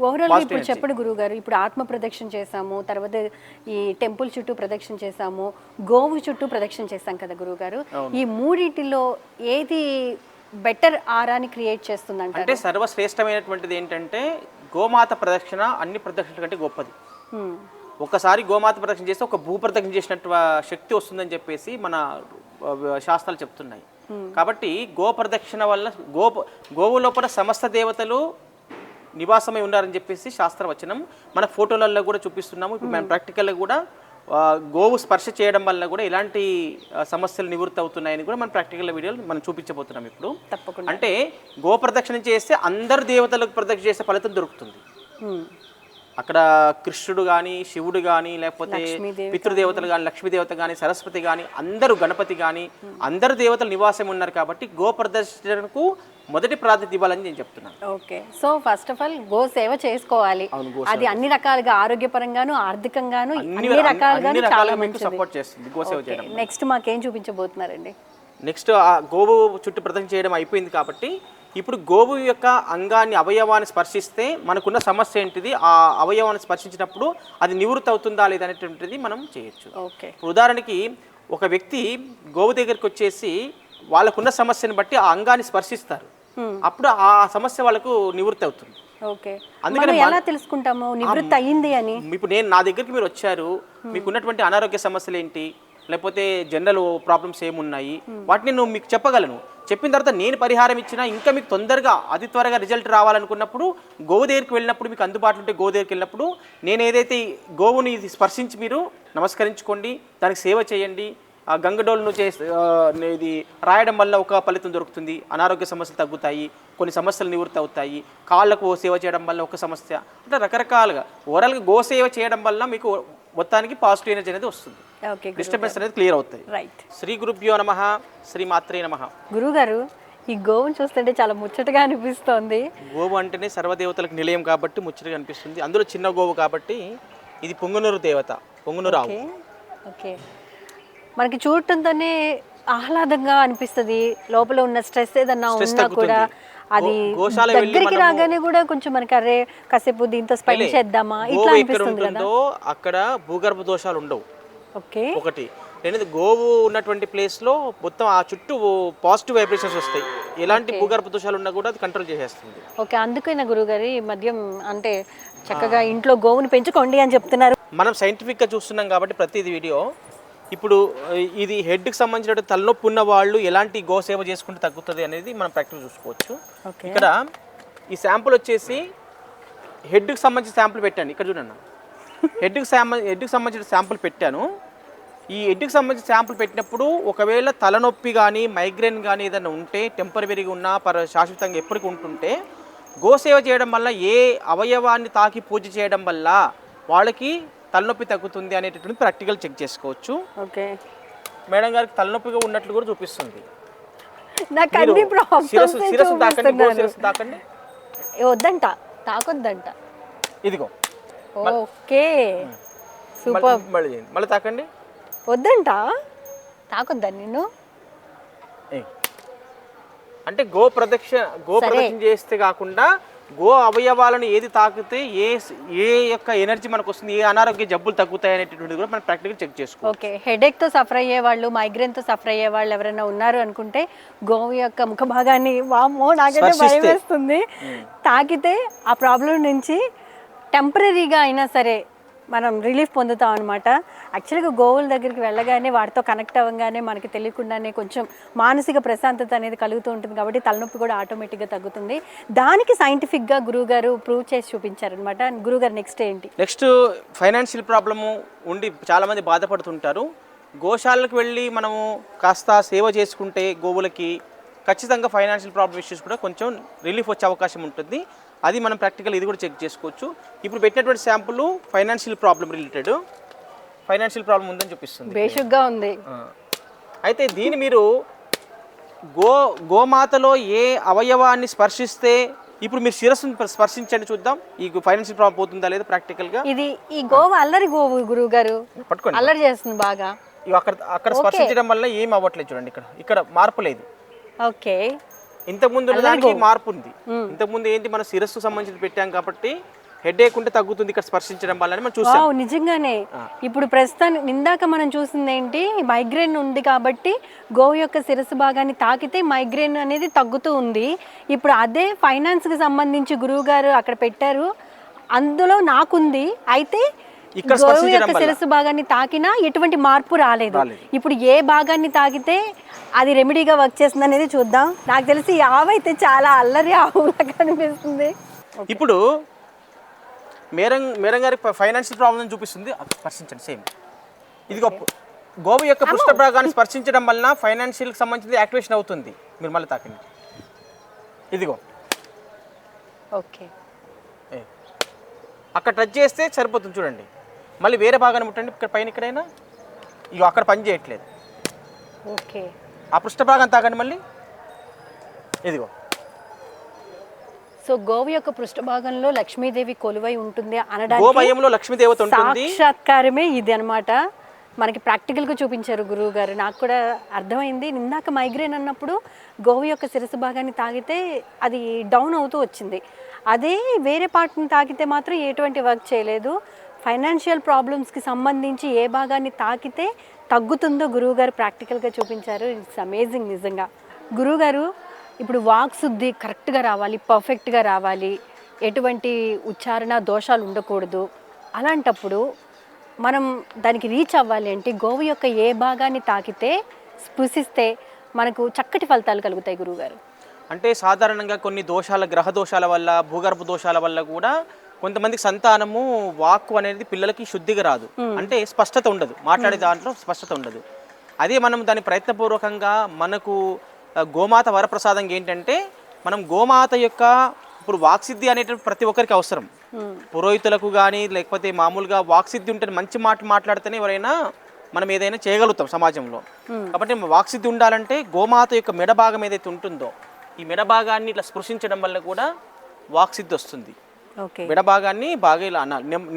ఓవరాల్ ఇప్పుడు చెప్పండి గురువు గారు, ఇప్పుడు ఆత్మ ప్రదక్షిణ చేసాము, తర్వాత ఈ టెంపుల్ చుట్టూ ప్రదక్షిణ చేసాము, గోవు చుట్టూ ప్రదక్షిణ చేసాం కదా గురువు గారు, ఈ మూడిటిలో ఏది బెటర్ ఆరాని క్రియేట్ చేస్తుంది అంటే సర్వశ్రేష్టమైనటువంటిది ఏంటంటే గోమాత ప్రదక్షిణ అన్ని ప్రదక్షిణల కంటే గొప్పది. ఒకసారి గోమాత ప్రదక్షిణ చేస్తే ఒక భూ ప్రదక్షిణ చేసినట్టు శక్తి వస్తుందని చెప్పేసి మన శాస్త్రాలు చెప్తున్నాయి. కాబట్టి గో ప్రదక్షిణ వల్ల గోవు లోపల సమస్త దేవతలు నివాసమై ఉన్నారని చెప్పేసి శాస్త్రవచనం. మన ఫోటోలలో కూడా చూపిస్తున్నాము. ఇప్పుడు మనం ప్రాక్టికల్గా కూడా గోవు స్పర్శ చేయడం వల్ల కూడా ఇలాంటి సమస్యలు నివృత్తి అవుతున్నాయని కూడా మన ప్రాక్టికల్ వీడియోలు మనం చూపించబోతున్నాం ఇప్పుడు. తప్పకుండా. అంటే గో ప్రదక్షిణ చేస్తే అందరు దేవతలకు ప్రదక్షిణ చేసే ఫలితం దొరుకుతుంది. అక్కడ కృష్ణుడు కానీ, శివుడు కానీ, లేకపోతే పితృదేవతలు కానీ, లక్ష్మీదేవత కానీ, సరస్వతి కానీ, అందరూ గణపతి కానీ అందరు దేవతలు నివాసం ఉన్నారు కాబట్టి గో ప్రదర్శనకు మొదటి ప్రాధాన్యత ఇవ్వాలని నేను చెప్తున్నాను. Okay. So first of all go సేవ చేసుకోవాలి. అది అన్ని రకాలుగా ఆరోగ్యపరంగాను, ఆర్థికంగాను అన్ని రకాలుగా చాలా మంచిది, సపోర్ట్ చేస్తుంది గో సేవ చేయడం. నెక్స్ట్ మాకేం చూపించబోతున్నారండి? నెక్స్ట్ ఆ గోవు చుట్టూ ప్రదక్షిణ చేయడం అయిపోయింది కాబట్టి ఇప్పుడు గోవు యొక్క అవయవాన్ని స్పర్శిస్తే మనకున్న సమస్య ఏంటిది, ఆ అవయవాన్ని స్పర్శించినప్పుడు అది నివృత్తి అవుతుందా లేదనేటువంటిది మనం చేయొచ్చు. ఓకే. ఉదాహరణకి ఒక వ్యక్తి గోవు దగ్గరికి వచ్చేసి వాళ్ళకున్న సమస్యను బట్టి ఆ అంగాన్ని స్పర్శిస్తారు, అప్పుడు ఆ సమస్య వాళ్ళకు నివృత్తి అవుతుంది. ఓకే. అందుకని ఎలా తెలుసుకుంటాము నివృత్తి అయ్యింది అని? ఇప్పుడు నా దగ్గరికి మీరు వచ్చారు, మీకున్నటువంటి అనారోగ్య సమస్యలు ఏంటి, లేకపోతే జనరల్ ప్రాబ్లమ్స్ ఏమున్నాయి, వాటిని నువ్వు మీకు చెప్పగలను. చెప్పిన తర్వాత నేను పరిహారం ఇచ్చినా ఇంకా మీకు అతి త్వరగా రిజల్ట్ రావాలనుకున్నప్పుడు గోవు దగ్గరికి వెళ్ళినప్పుడు, మీకు అందుబాటులో ఉంటే గోవు దగ్గరికి వెళ్ళినప్పుడు నేను ఏదైతే గోవుని స్పర్శించి మీరు నమస్కరించుకోండి, దానికి సేవ చేయండి, ఆ గంగడోలును ఇది రాయడం వల్ల ఒక ఫలితం దొరుకుతుంది, అనారోగ్య సమస్యలు తగ్గుతాయి, కొన్ని సమస్యలు నివృత్తి అవుతాయి, కాళ్ళకు సేవ చేయడం వల్ల ఒక సమస్య, అంటే రకరకాలుగా ఓవరాల్గా గోసేవ చేయడం వల్ల మీకు మొత్తానికి పాజిటివ్ ఎనర్జీ అనేది వస్తుంది, డిస్టర్బెన్స్ అనేది క్లియర్ అవుతాయి. రైట్. శ్రీ గురుభ్యో నమః, శ్రీ మాత్రే నమః. గురుగారు, ఈ గోవును చూస్తుంటే చాలా ముచ్చటగా అనిపిస్తోంది. గోవు అంటేనే సర్వదేవతలకు నిలయం కాబట్టి ముచ్చటగా అనిపిస్తుంది. అందులో చిన్న గోవు కాబట్టి ఇది పొంగునూరు దేవత, పొంగునూరు ఆవు. ఓకే, మనకి చూడటంతోనే ఆహ్లాదంగా అనిపిస్తుంది. లోపల ఉన్న స్ట్రెస్ ఏదన్నా ఉన్నా కూడా అది దగ్గరికి రాగానే కూడా కొంచెం మనకి అరే కాసేపు దీంతో స్పెండ్ చేద్దామా ఇట్లా అనిపిస్తుంది కదా. అక్కడ భూగర్భ దోషాలు ఉండవు. ఓకే, ఒకటి. రెండోది, గోవు ఉన్నటువంటి ప్లేస్లో మొత్తం ఆ చుట్టూ పాజిటివ్ వైబ్రేషన్స్ వస్తాయి. ఎలాంటి భూగర్భ దోషాలు ఉన్నా కూడా అది కంట్రోల్ చేసేస్తుంది. ఓకే, అందుకైనా గురుగారు ఈ మధ్య అంటే చక్కగా ఇంట్లో గోవుని పెంచుకోండి అని చెప్తున్నారు. మనం సైంటిఫిక్గా చూస్తున్నాం కాబట్టి ప్రతిది వీడియో. ఇప్పుడు ఇది హెడ్కి సంబంధించిన తలనొప్పి ఉన్న వాళ్ళు ఎలాంటి గోసేవ చేసుకుంటే తగ్గుతుంది అనేది మనం ప్రాక్టికల్ చూసుకోవచ్చు. ఇక్కడ ఈ శాంపుల్ వచ్చేసి హెడ్కి సంబంధించిన శాంపుల్ పెట్టాను. ఇక్కడ చూడండి, హెడ్కి సంబంధించిన శాంపుల్ పెట్టాను. ఈ హెడ్కి సంబంధించిన శాంపుల్ పెట్టినప్పుడు ఒకవేళ తలనొప్పి కానీ మైగ్రేన్ కానీ ఏదైనా ఉంటే టెంపరరీగా ఉన్నా శాశ్వతంగా ఎప్పటికీ ఉంటుంటే గోసేవ చేయడం వల్ల ఏ అవయవాన్ని తాకి పూజ చేయడం వల్ల వాళ్ళకి తలనొప్పి తగ్గుతుంది అనేటటువంటి ప్రాక్టికల్ చెక్ చేసుకోవచ్చు. ఓకే, మేడం గారికి తలనొప్పిగా ఉన్నట్లు కూడా చూపిస్తుంది. నాకు అన్ని ప్రాబ్లమ్స్ శిరస్సు తాకండి. వద్దంట, తాకొద్దంట. ఇదిగో ఓకే, సూపర్. మళ్ళీ తాకండి. వద్దంట, తాకొద్దా నిన్ను. అంటే గో ప్రదక్షిణ చేస్తే కాకుండా గో అవయవాలను ఏది తాకితే ఏ యొక్క ఎనర్జీ మనకు వస్తుంది, ఏ అనారోగ్య జబ్బులు తగ్గుతాయి అనేటువంటిది కూడా మనం ప్రాక్టికల్ చెక్ చేసుకోవాలి. ఓకే, హెడేక్తో సఫర్ అయ్యే వాళ్ళు, మైగ్రేన్తో సఫర్ అయ్యే వాళ్ళు ఎవరైనా ఉన్నారు అనుకుంటే గోవు యొక్క ముఖ భాగాన్ని వామ్మో నాకైతే భయం వేస్తుంది, తాకితే ఆ ప్రాబ్లం నుంచి టెంపరీగా అయినా సరే మనం రిలీఫ్ పొందుతాం అనమాట. యాక్చువల్గా గోవుల దగ్గరికి వెళ్ళగానే వాటితో కనెక్ట్ అవ్వగానే మనకి తెలియకుండానే కొంచెం మానసిక ప్రశాంతత అనేది కలుగుతూ ఉంటుంది కాబట్టి తలనొప్పి కూడా ఆటోమేటిక్గా తగ్గుతుంది. దానికి సైంటిఫిక్గా గురువుగారు ప్రూవ్ చేసి చూపించారనమాట. గురువుగారు నెక్స్ట్ ఏంటి? నెక్స్ట్ ఫైనాన్షియల్ ప్రాబ్లము ఉండి చాలామంది బాధపడుతుంటారు. గోశాలకు వెళ్ళి మనము కాస్త సేవ చేసుకుంటే గోవులకి ఖచ్చితంగా ఫైనాన్షియల్ ప్రాబ్లమ్ ఇష్యూస్ కూడా కొంచెం రిలీఫ్ వచ్చే అవకాశం ఉంటుంది. అది మనం ప్రాక్టికల్ ఇది కూడా చెక్ చేసుకోవచ్చు. ఇప్పుడు పెట్టినటువంటి sample financial problem related, financial problem ఉందని చూపిస్తుంది. బేసిక్గా ఉంది. అయితే దీన్ని మీరు గోమాతలో ఏ అవయవాన్ని స్పర్శిస్తే, ఇప్పుడు మీరు శిరస్సును స్పర్శించండి చూద్దాం ఈ ఫైనాన్షియల్ ప్రాబ్లం పోతుందా లేదా ప్రాక్టికల్గా. ఇది ఈ గోవు అల్లరి గోవు గురువు గారు, పట్టుకోండి, అల్లరి చేస్తుంది బాగా. అక్కడ స్పర్శించడం వల్ల ఏం అవ్వట్లేదు చూడండి, ఇక్కడ మార్పు లేదు. ఓకే, ఇంతకుముందు దానికి మార్పు ఉంది. ఇంతకుముందు ఏంటి, మన శిరస్సు సంబంధించి పెట్టాం కాబట్టి హెడేక్ ఉంటే తగ్గుతుంది ఇక్కడ స్పర్శించడం వల్ల మనం చూసాం. నిజంగానే ఇప్పుడు ప్రస్తుతానికి ఇందాక మనం చూసింది ఏంటి, మైగ్రేన్ ఉంది కాబట్టి గోవు యొక్క శిరస్సు భాగాన్ని తాకితే మైగ్రేన్ అనేది తగ్గుతూ ఉంది. ఇప్పుడు అదే ఫైనాన్స్కి సంబంధించి గురువు గారు అక్కడ పెట్టారు, అందులో నాకుంది. అయితే గోవు యొక్క శిరస్సు భాగాన్ని తాకినా ఎటువంటి మార్పు రాలేదు. ఇప్పుడు ఏ భాగాన్ని తాకితే అది రెమెడీగా వర్క్ చేస్తుంది అనేది చూద్దాం. నాకు తెలిసి ఈ ఆవు అయితే చాలా అల్లరి ఆవులా కనిపిస్తుంది. ఇప్పుడు మేరం గారి ఫైనాన్షియల్ ప్రాబ్లం చూపిస్తుంది, స్పర్శించండి. సేమ్ ఇదిగో గోవు యొక్క పృష్ఠ భాగాన్ని స్పర్శించడం వలన ఫైనాన్షియల్కి సంబంధించి యాక్టివేషన్ అవుతుంది. మీరు మళ్ళీ తాకండి. ఇదిగో ఓకే, అక్కడ టచ్ చేస్తే సరిపోతుంది చూడండి. మళ్ళీ వేరే భాగాన్ని ముట్టండి, ఇక్కడ పైన ఎక్కడైనా. ఇగో అక్కడ పని చేయట్లేదు. ఓకే, ఆ పృష్ఠ భాగం తాకండి మళ్ళీ. ఇదిగో. సో గోవు యొక్క పృష్ఠ భాగంలో లక్ష్మీదేవి కొలువై ఉంటుంది అనడానికి గోమయంలో లక్ష్మీదేవత ఉంటుంది. సాక్షాత్కారమే ఇది అనమాట. మనకి ప్రాక్టికల్గా చూపించారు గురువు గారు. నాకు కూడా అర్థమైంది. ఇందాక మైగ్రేన్ అన్నప్పుడు గోవు యొక్క శిరస్సు భాగాన్ని తాగితే అది డౌన్ అవుతూ వచ్చింది. అదే వేరే పార్ట్ని తాకితే మాత్రం ఎటువంటి వర్క్ చేయలేదు. ఫైనాన్షియల్ ప్రాబ్లమ్స్కి సంబంధించి ఏ భాగాన్ని తాకితే తగ్గుతుందో గురువుగారు ప్రాక్టికల్గా చూపించారు. ఇట్స్ అమేజింగ్ నిజంగా. గురువుగారు, ఇప్పుడు వాక్ శుద్ధి కరెక్ట్గా రావాలి, పర్ఫెక్ట్గా రావాలి, ఎటువంటి ఉచ్చారణ దోషాలు ఉండకూడదు. అలాంటప్పుడు మనం దానికి రీచ్ అవ్వాలి అంటే గోవు యొక్క ఏ భాగాన్ని తాకితే స్పృశిస్తే మనకు చక్కటి ఫలితాలు కలుగుతాయి గురువుగారు? అంటే సాధారణంగా కొన్ని దోషాల, గ్రహ దోషాల వల్ల, భూగర్భ దోషాల వల్ల కూడా కొంతమందికి సంతానము వాక్కు అనేది పిల్లలకి శుద్ధిగా రాదు. అంటే స్పష్టత ఉండదు, మాట్లాడే దాంట్లో స్పష్టత ఉండదు. అదే మనం దాని ప్రయత్నపూర్వకంగా మనకు గోమాత వరప్రసాదంగా ఏంటంటే మనం గోమాత యొక్క ఇప్పుడు వాక్సిద్ధి అనేటువంటి ప్రతి ఒక్కరికి అవసరం. పురోహితులకు కానీ లేకపోతే మామూలుగా వాక్సిద్ధి ఉంటే మంచి మాట మాట్లాడితేనే ఎవరైనా మనం ఏదైనా చేయగలుగుతాం సమాజంలో. కాబట్టి వాక్సిద్ధి ఉండాలంటే గోమాత యొక్క మెడ భాగం ఏదైతే ఉంటుందో ఈ మెడ భాగాన్ని ఇట్లా స్పృశించడం వల్ల కూడా వాక్సిద్ధి వస్తుంది. మెడ భాగాన్ని బాగా ఇలా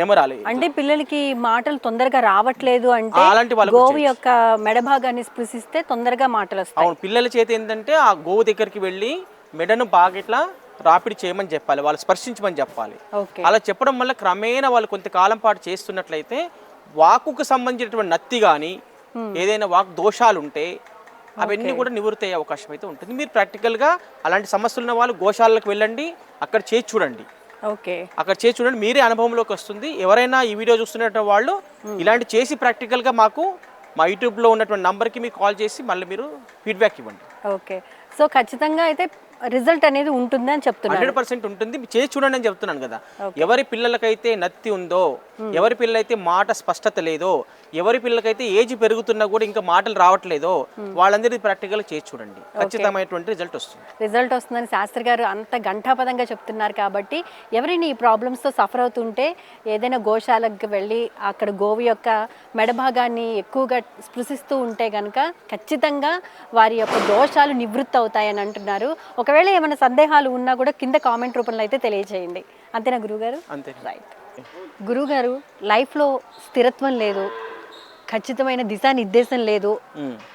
నెమరాలి. అంటే పిల్లలకి మాటలు తొందరగా రావట్లేదు అంటే అలాంటి గోవు యొక్క మెడ భాగాన్ని స్పృశిస్తే తొందరగా మాటలు వస్తాయి. అవును, పిల్లల చేతి ఏంటంటే ఆ గోవు దగ్గరికి వెళ్ళి మెడను బాగా ఇట్లా రాపిడి చేయమని చెప్పాలి, వాళ్ళు స్పర్శించమని చెప్పాలి. అలా చెప్పడం వల్ల క్రమేణా వాళ్ళు కొంతకాలం పాటు చేస్తున్నట్లయితే వాకుకు సంబంధించినటువంటి నత్తి కానీ ఏదైనా వాక్ దోషాలు ఉంటే అవన్నీ కూడా నివృత్తి అయ్యే అవకాశం అయితే ఉంటుంది. మీరు ప్రాక్టికల్గా అలాంటి సమస్యలు ఉన్న వాళ్ళు గోశాలకు వెళ్ళండి, అక్కడ చేసి చూడండి. అక్కడ చేసి చూడండి, మీరే అనుభవంలోకి వస్తుంది. ఎవరైనా ఈ వీడియో చూస్తున్నటువంటి వాళ్ళు ఇలాంటి చేసి ప్రాక్టికల్గా మాకు మా యూట్యూబ్లో ఉన్నటువంటి నంబర్కి మీకు కాల్ చేసి మళ్ళీ మీరు ఫీడ్బ్యాక్ ఇవ్వండి. ఓకే, సో ఖచ్చితంగా అయితే రిజల్ట్ అనేది ఉంటుంది అని చెప్తున్నారు. 100% ఉంటుంది, చేసి చూడండి అని చెప్తున్నాను కదా. ఎవరి పిల్లలకైతే నత్తి ఉందో, ఎవరి పిల్లలైతే మాట స్పష్టత లేదో, ఎవరి పిల్లలకైతే ఏజ్ పెరుగుతున్నా కూడా ఇంకా మాటలు రావట్లేదో వాళ్ళందరికీ ప్రాక్టికల్ చేసి చూడండి, ఖచ్చితమైనటువంటి రిజల్ట్ వస్తుంది. రిజల్ట్ వస్తుందని శాస్త్రి గారు అంత ఘంటాపదంగా చెప్తున్నారు. కాబట్టి ఎవరైనా ఈ ప్రాబ్లమ్స్తో సఫర్ అవుతుంటే ఏదైనా గోశాలకు వెళ్ళి అక్కడ గోవు యొక్క మెడభాగాన్ని ఎక్కువగా స్పృశిస్తూ ఉంటే కనుక ఖచ్చితంగా వారి యొక్క దోషాలు నివృత్తి అవుతాయని అంటున్నారు. ఒకవేళ ఏమైనా సందేహాలు ఉన్నా కూడా కింద కామెంట్ రూపంలో అయితే తెలియజేయండి. అంతేనా గురుగారు? అంతే. రైట్. గురుగారు, లైఫ్లో స్థిరత్వం లేదు, ఖచ్చితమైన దిశానిర్దేశం లేదు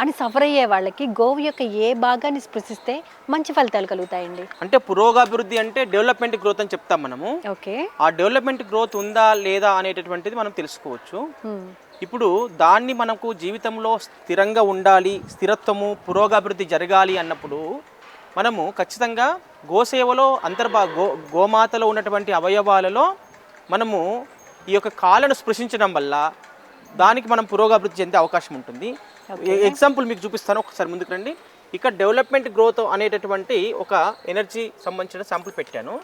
అని సఫర్ అయ్యే వాళ్ళకి గోవు యొక్క ఏ భాగాన్ని స్పృశిస్తే మంచి ఫలితాలు కలుగుతాయండి? అంటే పురోగాభివృద్ధి అంటే డెవలప్మెంట్ గ్రోత్ అని చెప్తాం మనము. ఓకే, ఆ డెవలప్మెంట్ గ్రోత్ ఉందా లేదా అనేటటువంటిది మనం తెలుసుకోవచ్చు. ఇప్పుడు దాన్ని మనకు జీవితంలో స్థిరంగా ఉండాలి, స్థిరత్వము పురోగాభివృద్ధి జరగాలి అన్నప్పుడు మనము ఖచ్చితంగా గోసేవలో గోమాతలో ఉన్నటువంటి అవయవాలలో మనము ఈ యొక్క కాళ్ళను స్పృశించడం వల్ల దానికి మనం పురోగాభివృద్ధి చెందే అవకాశం ఉంటుంది. ఎగ్జాంపుల్ మీకు చూపిస్తాను, ఒకసారి ముందుకు రండి. ఇక్కడ డెవలప్మెంట్ గ్రోత్ అనేటటువంటి ఒక ఎనర్జీ సంబంధించిన శాంపుల్ పెట్టాను.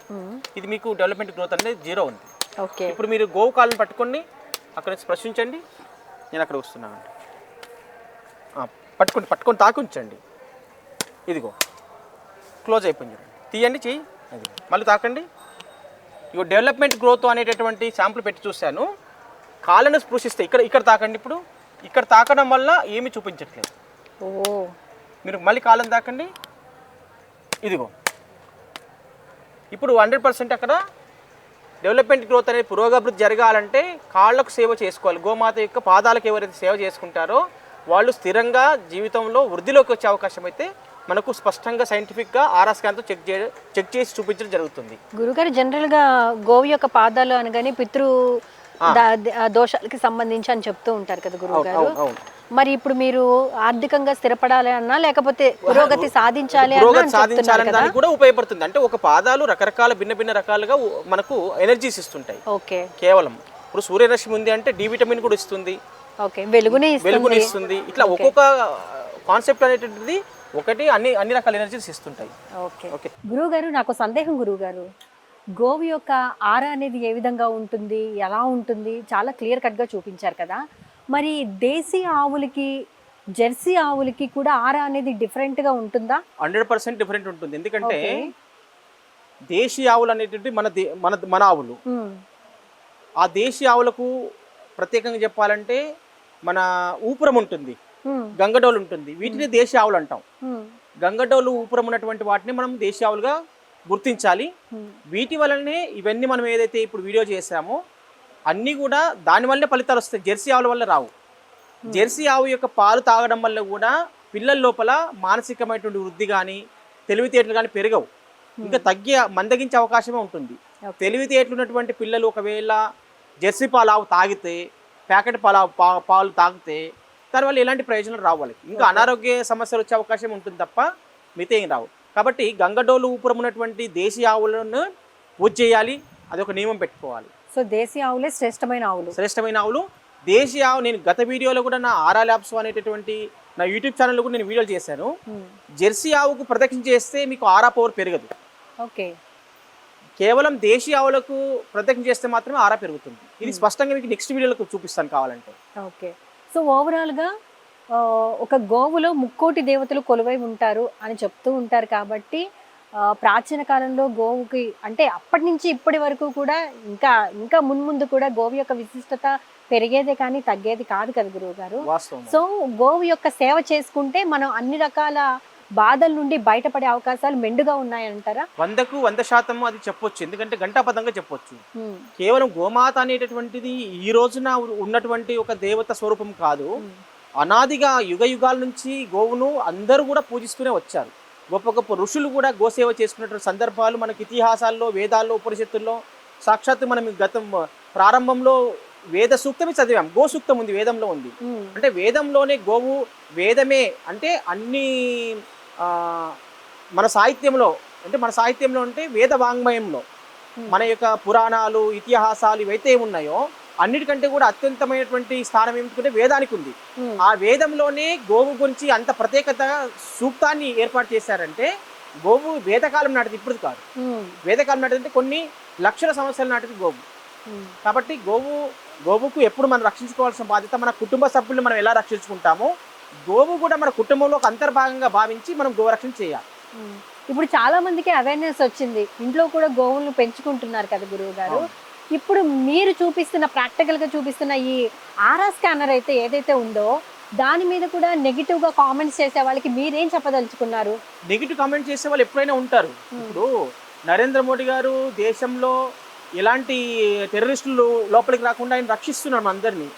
ఇది మీకు డెవలప్మెంట్ గ్రోత్ అనేది 0 ఉంది. ఇప్పుడు మీరు గోవు కాళ్ళను పట్టుకోండి, అక్కడ స్పృశించండి. నేను అక్కడ వస్తున్నాను, పట్టుకొని తాకి ఉంచండి. ఇదిగో క్లోజ్ అయిపోయింది, తీయండి చెయ్యి, అది మళ్ళీ తాకండి. ఇగో డెవలప్మెంట్ గ్రోత్ అనేటటువంటి శాంపుల్ పెట్టి చూశాను. కాళ్ళను స్పృశిస్తే ఇక్కడ తాకండి. ఇప్పుడు ఇక్కడ తాకడం వల్ల ఏమీ చూపించట్లేదు. మీరు మళ్ళీ కాళ్ళను తాకండి. ఇదిగో ఇప్పుడు 100% అక్కడ డెవలప్మెంట్ గ్రోత్ అనేది పురోగభివృద్ధి జరగాలంటే కాళ్ళకు సేవ చేసుకోవాలి. గోమాత యొక్క పాదాలకు ఎవరైతే సేవ చేసుకుంటారో వాళ్ళు స్థిరంగా జీవితంలో వృద్ధిలోకి వచ్చే అవకాశం అయితే మనకు స్పష్టంగా సైంటిఫిక్గా ఆర్ఆర్ స్కాన్తో చెక్ చేసి చూపించడం జరుగుతుంది. గురుగారు, జనరల్గా గోవు యొక్క పాదాలు అనగానే పితృ దోషాలకి సంబంధించి అని చెప్తూ ఉంటారు కదా గురుగారు. మరి ఇప్పుడు మీరు ఆర్థికంగా స్థిరపడాలి అన్నా లేకపోతే పురోగతి సాధించాలి సాధించాలని కూడా ఉపయోగపడుతుంది. అంటే ఒక పాదాలు రకరకాల భిన్న రకాలుగా మనకు ఎనర్జీస్ ఇస్తుంటాయి. ఓకే, కేవలం ఇప్పుడు సూర్యరశ్మి ఉంది అంటే డి విటమిన్ కూడా ఇస్తుంది, వెలుగుని ఇస్తుంది. ఇట్లా ఒక్కొక్క కాన్సెప్ట్ అనేటువంటిది ఒకటి అన్ని రకాల ఎనర్జీస్ ఇస్తుంటాయి. ఓకే గురువు గారు, నాకు సందేహం గురువు గారు, గోవు యొక్క ఆరా అనేది ఏ విధంగా ఉంటుంది, ఎలా ఉంటుంది, చాలా క్లియర్ కట్గా చూపించారు కదా. మరి దేశీ ఆవులకి జెర్సీ ఆవులకి కూడా ఆరా అనేది డిఫరెంట్గా ఉంటుందా? 100% డిఫరెంట్ ఉంటుంది. ఎందుకంటే దేశీ ఆవులు అనేటువంటి మన ఆవులు. ఆ దేశీ ఆవులకు ప్రత్యేకంగా చెప్పాలంటే మన ఊపురం ఉంటుంది, గంగడోలు ఉంటుంది, వీటిని దేశీ ఆవులు అంటాం. గంగడోలు ఊపురం ఉన్నటువంటి వాటిని మనం దేశీ ఆవులుగా గుర్తించాలి. వీటి వల్లనే ఇవన్నీ మనం ఏదైతే ఇప్పుడు వీడియో చేసామో అన్నీ కూడా దానివల్లే ఫలితాలు వస్తాయి, జెర్సీ ఆవుల వల్ల రావు. జెర్సీ ఆవు యొక్క పాలు తాగడం వల్ల కూడా పిల్లల లోపల మానసికమైనటువంటి వృద్ధి కానీ తెలివితేటలు కానీ పెరగవు, ఇంకా మందగించే అవకాశమే ఉంటుంది. తెలివితేటలు ఉన్నటువంటి పిల్లలు ఒకవేళ జెర్సీ పాలు ఆవు తాగితే, ప్యాకెట్ పాలు తాగితే దానివల్ల ఎలాంటి ప్రయోజనాలు రావు వాళ్ళకి, ఇంకా అనారోగ్య సమస్యలు వచ్చే అవకాశం ఉంటుంది తప్ప మిగతా ఏం రావు. కాబట్టి గంగడోలు ఊపురం ఉన్నటువంటి దేశీ ఆవులను పూజ చేయాలి, అదొక నియమం పెట్టుకోవాలి. సో దేశీ ఆవులే శ్రేష్టమైన ఆవులు. దేశీ ఆవు నేను గత వీడియోలో కూడా నా ఆరా ల్యాబ్స్ అనేటటువంటి నా యూట్యూబ్ ఛానల్లో కూడా నేను వీడియోలు చేశాను. జెర్సీ ఆవుకు ప్రదక్షిణ చేస్తే మీకు ఆరా పవర్ పెరగదు. ఓకే, కేవలం దేశీ ఆవులకు ప్రదక్షిణ చేస్తే మాత్రమే ఆరా పెరుగుతుంది. ఇది స్పష్టంగా మీకు నెక్స్ట్ వీడియోలో చూపిస్తాను కావాలంటే. ఓకే, సో ఓవరాల్గా ఒక గోవులో ముక్కోటి దేవతలు కొలువై ఉంటారు అని చెప్తూ ఉంటారు కాబట్టి ప్రాచీన కాలంలో గోవుకి అంటే అప్పటి నుంచి ఇప్పటి వరకు కూడా ఇంకా ఇంకా మున్ముందు కూడా గోవు యొక్క విశిష్టత పెరిగేదే కానీ తగ్గేది కాదు కదా గురువు గారు. వాస్తవం. సో గోవు యొక్క సేవ చేసుకుంటే మనం అన్ని రకాల బాధల నుండి బయటపడే అవకాశాలు మెండుగా ఉన్నాయంటారా? 100కు 100% అది చెప్పొచ్చు. ఎందుకంటే గంటాపదంగా చెప్పొచ్చు. కేవలం గోమాత అనేటటువంటిది ఈ రోజున ఉన్నటువంటి ఒక దేవత స్వరూపం కాదు. అనాదిగా యుగ యుగాల నుంచి గోవును అందరూ కూడా పూజిస్తూనే వచ్చారు. గొప్ప గొప్ప ఋషులు కూడా గోసేవ చేసుకున్నటువంటి సందర్భాలు మనకి ఇతిహాసాల్లో, వేదాల్లో, ఉపనిషత్తుల్లో సాక్షాత్తు మనం గతం ప్రారంభంలో వేద సూక్తమే చదివాం. గో సూక్తం ఉంది, వేదంలో ఉంది. అంటే వేదంలోనే గోవు వేదమే అంటే అన్ని మన సాహిత్యంలో అంటే వేద వాంగ్మయంలో మన యొక్క పురాణాలు, ఇతిహాసాలు ఇవైతే ఏమున్నాయో అన్నిటికంటే కూడా అత్యంతమైనటువంటి స్థానం ఏమిటంటే వేదానికి ఉంది. ఆ వేదంలోనే గోవు గురించి అంత ప్రత్యేకత సూక్తాన్ని ఏర్పాటు చేశారంటే గోవు వేదకాలం నాటిది, ఇప్పుడు కాదు. వేదకాలం నాటిది అంటే కొన్ని లక్షల సంవత్సరాల నాటిది గోవు. కాబట్టి గోవుకు ఎప్పుడు మనం రక్షించుకోవాల్సిన బాధ్యత. మన కుటుంబ సభ్యులు మనం ఎలా రక్షించుకుంటామో గోవు కూడా మన కుటుంబంలో ఒక అంతర్భాగంగా భావించి మనం గోరక్షణ చేయాలి. ఇప్పుడు చాలా మందికి అవేర్నెస్ వచ్చింది, ఇంట్లో కూడా గోవులను పెంచుకుంటున్నారు కదా గురువు గారు. ఇప్పుడు మీరు ప్రాక్టికల్ గా చూపిస్తున్న ఈ ఆరా స్కానర్ అయితే ఏదైతే ఉందో దాని మీద కూడా నెగిటివ్ గా కామెంట్స్ చేసే వాళ్ళకి మీరేం చెప్పదలుచుకున్నారు? నెగిటివ్ కామెంట్ చేసే వాళ్ళు ఎప్పుడైనా ఉంటారు. ఇప్పుడు నరేంద్ర మోడీ గారు దేశంలో ఎలాంటి టెర్రరిస్టులు లోపలికి రాకుండా ఆయన రక్షిస్తున్నారు, అందరినీ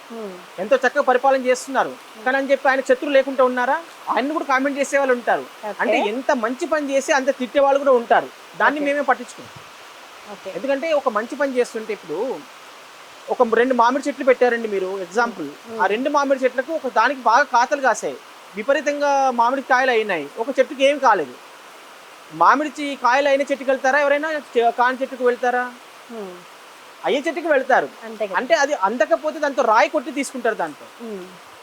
ఎంతో చక్కగా పరిపాలన చేస్తున్నారు. కానీ అని చెప్పి ఆయన శత్రులు లేకుండా ఉన్నారా? ఆయన కూడా కామెంట్ చేసే వాళ్ళు ఉంటారు. అంటే ఎంత మంచి పని చేసి అంత తిట్టే వాళ్ళు కూడా ఉంటారు. దాన్ని మేమే పట్టించుకున్నాం. ఎందుకంటే ఒక మంచి పని చేస్తుంటే ఇప్పుడు ఒక 2 మామిడి చెట్లు పెట్టారండి మీరు, ఎగ్జాంపుల్. ఆ 2 మామిడి చెట్లకు ఒక దానికి బాగా కాతలు కాసాయి, విపరీతంగా మామిడి కాయలు అయినాయి, ఒక చెట్టుకి ఏం కాలేదు. మామిడి కాయలు అయిన చెట్టుకి వెళ్తారా ఎవరైనా? కాని చెట్టుకు వెళ్తారా? అయ్యే చెట్టుకి వెళ్తారు. అంటే అది అందకపోతే దాంతో రాయి కొట్టి తీసుకుంటారు దాంతో.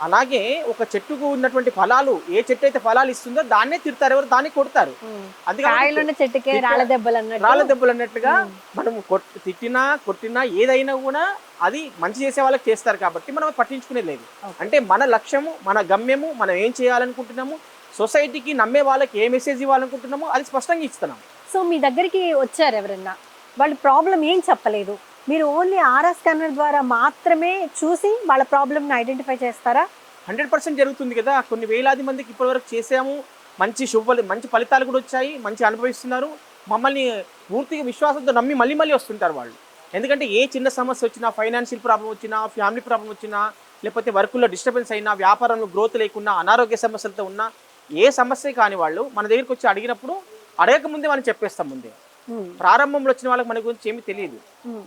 అలాగే ఒక చెట్టుకు ఉన్నటువంటి ఫలాలు, ఏ చెట్టు అయితే ఫలాలు ఇస్తుందో దాన్నే తిడతారు, ఎవరు దాన్ని కొడతారు. అందుకే రాళ్ళ దెబ్బలు అన్నట్టుగా మనం తిట్టినా కొట్టినా ఏదైనా కూడా అది మంచి చేసే వాళ్ళకి చేస్తారు కాబట్టి మనం పట్టించుకునేది లేదు. అంటే మన లక్ష్యము, మన గమ్యము, మనం ఏం చేయాలనుకుంటున్నాము, సొసైటీకి నమ్మే వాళ్ళకి ఏ మెసేజ్ ఇవ్వాలనుకుంటున్నామో అది స్పష్టంగా ఇస్తున్నాం. సో మీ దగ్గరికి వచ్చారు ఎవరన్నా, వాళ్ళు ప్రాబ్లం ఏం చెప్పలేదు, మీరు ఓన్లీ ఆరా స్కానర్ ద్వారా మాత్రమే చూసి వాళ్ళ ప్రాబ్లమ్ని ఐడెంటిఫై చేస్తారా? 100% జరుగుతుంది కదా. కొన్ని వేలాది మందికి ఇప్పటివరకు చేసాము, మంచి ఫలితాలు కూడా వచ్చాయి, మంచి అనుభవిస్తున్నారు. మమ్మల్ని పూర్తిగా విశ్వాసంతో నమ్మి మళ్ళీ వస్తుంటారు వాళ్ళు. ఎందుకంటే ఏ చిన్న సమస్య వచ్చినా, ఫైనాన్షియల్ ప్రాబ్లం వచ్చినా, ఫ్యామిలీ ప్రాబ్లం వచ్చినా, లేకపోతే వర్కుల్లో డిస్టర్బెన్స్ అయినా, వ్యాపారంలో గ్రోత్ లేకున్నా, అనారోగ్య సమస్యలతో ఉన్నా, ఏ సమస్య కాని వాళ్ళు మన దగ్గరికి వచ్చి అడిగినప్పుడు అడగక ముందే మనం చెప్పేస్తాం. ముందే ప్రారంభంలో వచ్చిన వాళ్ళకి మన గురించి ఏమీ తెలియదు.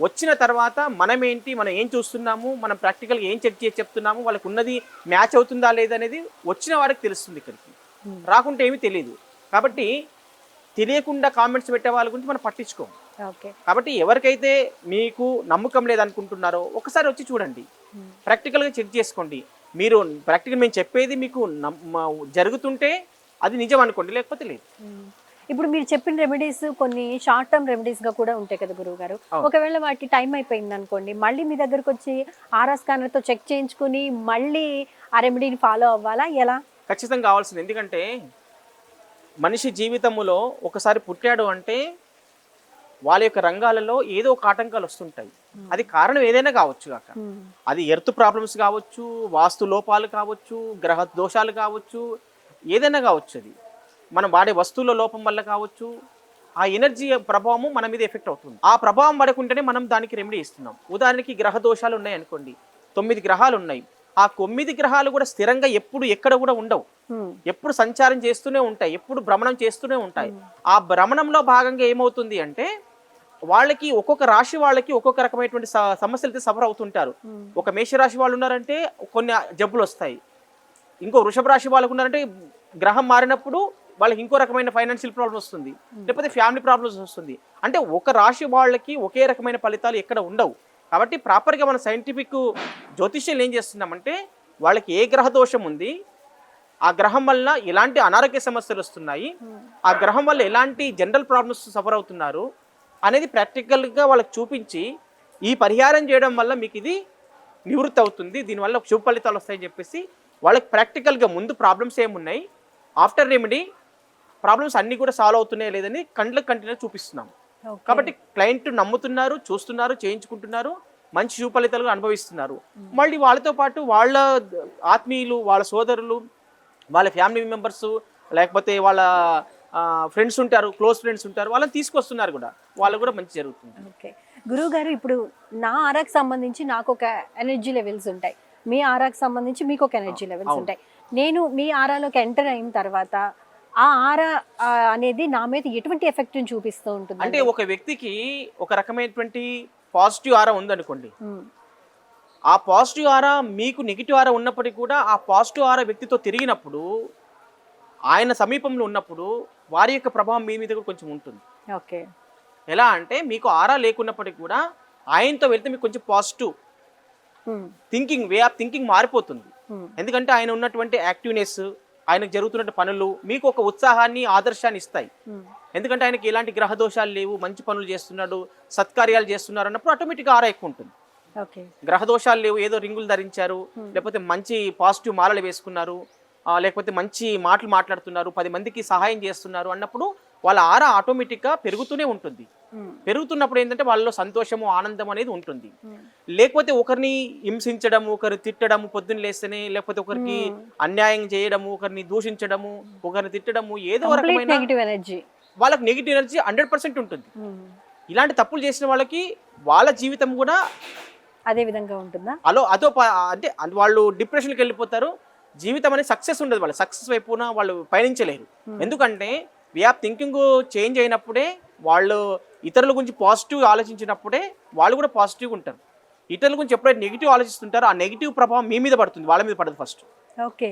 వచ్చిన తర్వాత మనం ఏంటి, మనం ఏం చూస్తున్నాము, మనం ప్రాక్టికల్గా ఏం చెక్ చేసి చెప్తున్నాము, వాళ్ళకి ఉన్నది మ్యాచ్ అవుతుందా లేదనేది వచ్చిన వాడికి తెలుస్తుంది. ఇక్కడికి రాకుంటే ఏమీ తెలియదు. కాబట్టి తెలియకుండా కామెంట్స్ పెట్టే వాళ్ళ గురించి మనం పట్టించుకోము. కాబట్టి ఎవరికైతే మీకు నమ్మకం లేదనుకుంటున్నారో ఒకసారి వచ్చి చూడండి, ప్రాక్టికల్గా చెక్ చేసుకోండి. మీరు ప్రాక్టికల్ మేము చెప్పేది మీకు జరుగుతుంటే అది నిజం అనుకోండి, లేకపోతే లేదు. ఇప్పుడు మీరు చెప్పిన రెమెడీస్ కొన్ని షార్ట్ టర్మ్ రెమెడీస్ గా కూడా ఉంటాయి కదా గురువు గారు. ఒకవేళ వాటి టైం అయిపోయింది అనుకోండి, మళ్ళీ మీ దగ్గరకు వచ్చి ఆరా స్కానర్ తో చెక్ చేయించుకుని మళ్ళీ ఆ రెమెడీని ఫాలో అవ్వాలా, ఎలా? ఖచ్చితంగా కావాల్సింది. ఎందుకంటే మనిషి జీవితంలో ఒకసారి పుట్టాడు అంటే వాళ్ళ యొక్క రంగాలలో ఏదో ఒక ఆటంకాలు వస్తుంటాయి. అది కారణం ఏదైనా కావచ్చు కాక, అది ఎర్త్ ప్రాబ్లమ్స్ కావచ్చు, వాస్తు లోపాలు కావచ్చు, గ్రహ దోషాలు కావచ్చు, ఏదైనా కావచ్చు. అది మనం వాడే వస్తువుల లోపం వల్ల కావచ్చు. ఆ ఎనర్జీ ప్రభావము మన మీద ఎఫెక్ట్ అవుతుంది. ఆ ప్రభావం పడకుంటేనే మనం దానికి రెమెడీ ఇస్తున్నాం. ఉదాహరణకి గ్రహ దోషాలు ఉన్నాయి అనుకోండి, 9 గ్రహాలు ఉన్నాయి. ఆ 9 గ్రహాలు కూడా స్థిరంగా ఎప్పుడు ఎక్కడ కూడా ఉండవు, ఎప్పుడు సంచారం చేస్తూనే ఉంటాయి, ఎప్పుడు భ్రమణం చేస్తూనే ఉంటాయి. ఆ భ్రమణంలో భాగంగా ఏమవుతుంది అంటే వాళ్ళకి ఒక్కొక్క రాశి వాళ్ళకి ఒక్కొక్క రకమైనటువంటి సమస్యలతో సఫర్ అవుతుంటారు. ఒక మేషరాశి వాళ్ళు ఉన్నారంటే కొన్ని జబ్బులు వస్తాయి, ఇంకో వృషభ రాశి వాళ్ళకు ఉన్నారంటే గ్రహం మారినప్పుడు వాళ్ళకి ఇంకో రకమైన ఫైనాన్షియల్ ప్రాబ్లమ్ వస్తుంది, లేకపోతే ఫ్యామిలీ ప్రాబ్లమ్స్ వస్తుంది. అంటే ఒక రాశి వాళ్ళకి ఒకే రకమైన ఫలితాలు ఎక్కడ ఉండవు. కాబట్టి ప్రాపర్గా మన సైంటిఫిక్ జ్యోతిష్యం ఏం చేస్తున్నామంటే వాళ్ళకి ఏ గ్రహ దోషం ఉంది, ఆ గ్రహం వల్ల ఎలాంటి అనారోగ్య సమస్యలు వస్తున్నాయి, ఆ గ్రహం వల్ల ఎలాంటి జనరల్ ప్రాబ్లమ్స్ సఫర్ అవుతున్నారు అనేది ప్రాక్టికల్గా వాళ్ళకి చూపించి ఈ పరిహారం చేయడం వల్ల మీకు ఇది నివృత్తి అవుతుంది, దీనివల్ల శుభ ఫలితాలు వస్తాయని చెప్పేసి వాళ్ళకి ప్రాక్టికల్గా ముందు ప్రాబ్లమ్స్ ఏమున్నాయి, ఆఫ్టర్ రెమెడీ ప్రాబ్లమ్స్ అన్నీ కూడా సాల్వ్ అవుతున్నాయా లేదని కంటిన్యూ చూపిస్తున్నాం. కాబట్టి క్లయింట్ నమ్ముతున్నారు, చూస్తున్నారు, చేయించుకుంటున్నారు, మంచి ఫలితాలు అనుభవిస్తున్నారు. మళ్ళీ వాళ్ళతో పాటు వాళ్ళ ఆత్మీయులు, వాళ్ళ సోదరులు, వాళ్ళ ఫ్యామిలీ మెంబర్స్, లేకపోతే వాళ్ళ ఫ్రెండ్స్ ఉంటారు, క్లోజ్ ఫ్రెండ్స్ ఉంటారు, వాళ్ళని తీసుకొస్తున్నారు కూడా, వాళ్ళు కూడా మంచి జరుగుతుంది. ఓకే గురువు గారు, ఇప్పుడు నా ఆరాకు సంబంధించి నాకు ఒక ఎనర్జీ లెవెల్స్ ఉంటాయి, మీ ఆరాకు సంబంధించి మీకు ఒక ఎనర్జీ లెవెల్స్ ఉంటాయి. నేను మీ ఆరాలోకి ఎంటర్ అయిన తర్వాత ఆ ఆరా అనేది నా మీద ఎటువంటి ఎఫెక్ట్ చూపిస్తూ ఉంటుంది? అంటే ఒక వ్యక్తికి ఒక రకమైనటువంటి పాజిటివ్ ఆరా ఉందనుకోండి, ఆ పాజిటివ్ ఆరా మీకు నెగిటివ్ ఆరా ఉన్నప్పటికీ కూడా ఆ పాజిటివ్ ఆరా వ్యక్తితో తిరిగినప్పుడు, ఆయన సమీపంలో ఉన్నప్పుడు వారి యొక్క ప్రభావం మీ మీద కూడా కొంచెం ఉంటుంది. ఓకే, ఎలా అంటే మీకు ఆరా లేకున్నప్పటికీ కూడా ఆయనతో వెళ్తే మీకు కొంచెం పాజిటివ్ వే ఆఫ్ థింకింగ్ మారిపోతుంది. ఎందుకంటే ఆయన ఉన్నటువంటి యాక్టివ్నెస్, ఆయనకు జరుగుతున్న పనులు మీకు ఒక ఉత్సాహాన్ని, ఆదర్శాన్ని ఇస్తాయి. ఎందుకంటే ఆయనకి ఎలాంటి గ్రహ దోషాలు లేవు, మంచి పనులు చేస్తున్నాడు, సత్కార్యాలు చేస్తున్నారు అన్నప్పుడు ఆటోమేటిక్గా ఆరా ఎక్కువ ఉంటుంది. గ్రహ దోషాలు లేవు, ఏదో రింగులు ధరించారు, లేకపోతే మంచి పాజిటివ్ మాలలు వేసుకున్నారు, లేకపోతే మంచి మాటలు మాట్లాడుతున్నారు, 10 మందికి సహాయం చేస్తున్నారు అన్నప్పుడు వాళ్ళ ఆరా ఆటోమేటిక్గా పెరుగుతూనే ఉంటుంది. పెరుగుతున్నప్పుడు ఏంటంటే వాళ్ళలో సంతోషము, ఆనందం అనేది ఉంటుంది. లేకపోతే ఒకరిని హింసించడము, ఒకరు తిట్టడము, పొద్దున్న లేస్తేనే, లేకపోతే ఒకరికి అన్యాయం చేయడము, ఒకరిని దూషించడము, ఒకరిని తిట్టడము, ఏదో రకమైన వాళ్ళకి నెగిటివ్ ఎనర్జీ 100% ఉంటుంది. ఇలాంటి తప్పులు చేసిన వాళ్ళకి వాళ్ళ జీవితం కూడా అదే విధంగా ఉంటుందా? అంటే వాళ్ళు డిప్రెషన్కి వెళ్ళిపోతారు. జీవితం అనేది సక్సెస్ ఉండదు, వాళ్ళు సక్సెస్ వైపున వాళ్ళు పయనించలేరు. ఎందుకంటే వే ఆఫ్ థింకింగ్ చేంజ్ అయినప్పుడే, వాళ్ళు ఇతరుల గురించి పాజిటివ్ ఆలోచించినప్పుడే వాళ్ళు కూడా పాజిటివ్గా ఉంటారు. ఇతరుల గురించి ఎప్పుడైతే నెగిటివ్ ఆలోచిస్తుంటారో ఆ నెగిటివ్ ప్రభావం మీ మీద పడుతుంది, వాళ్ళ మీద పడదు ఫస్ట్. ఓకే,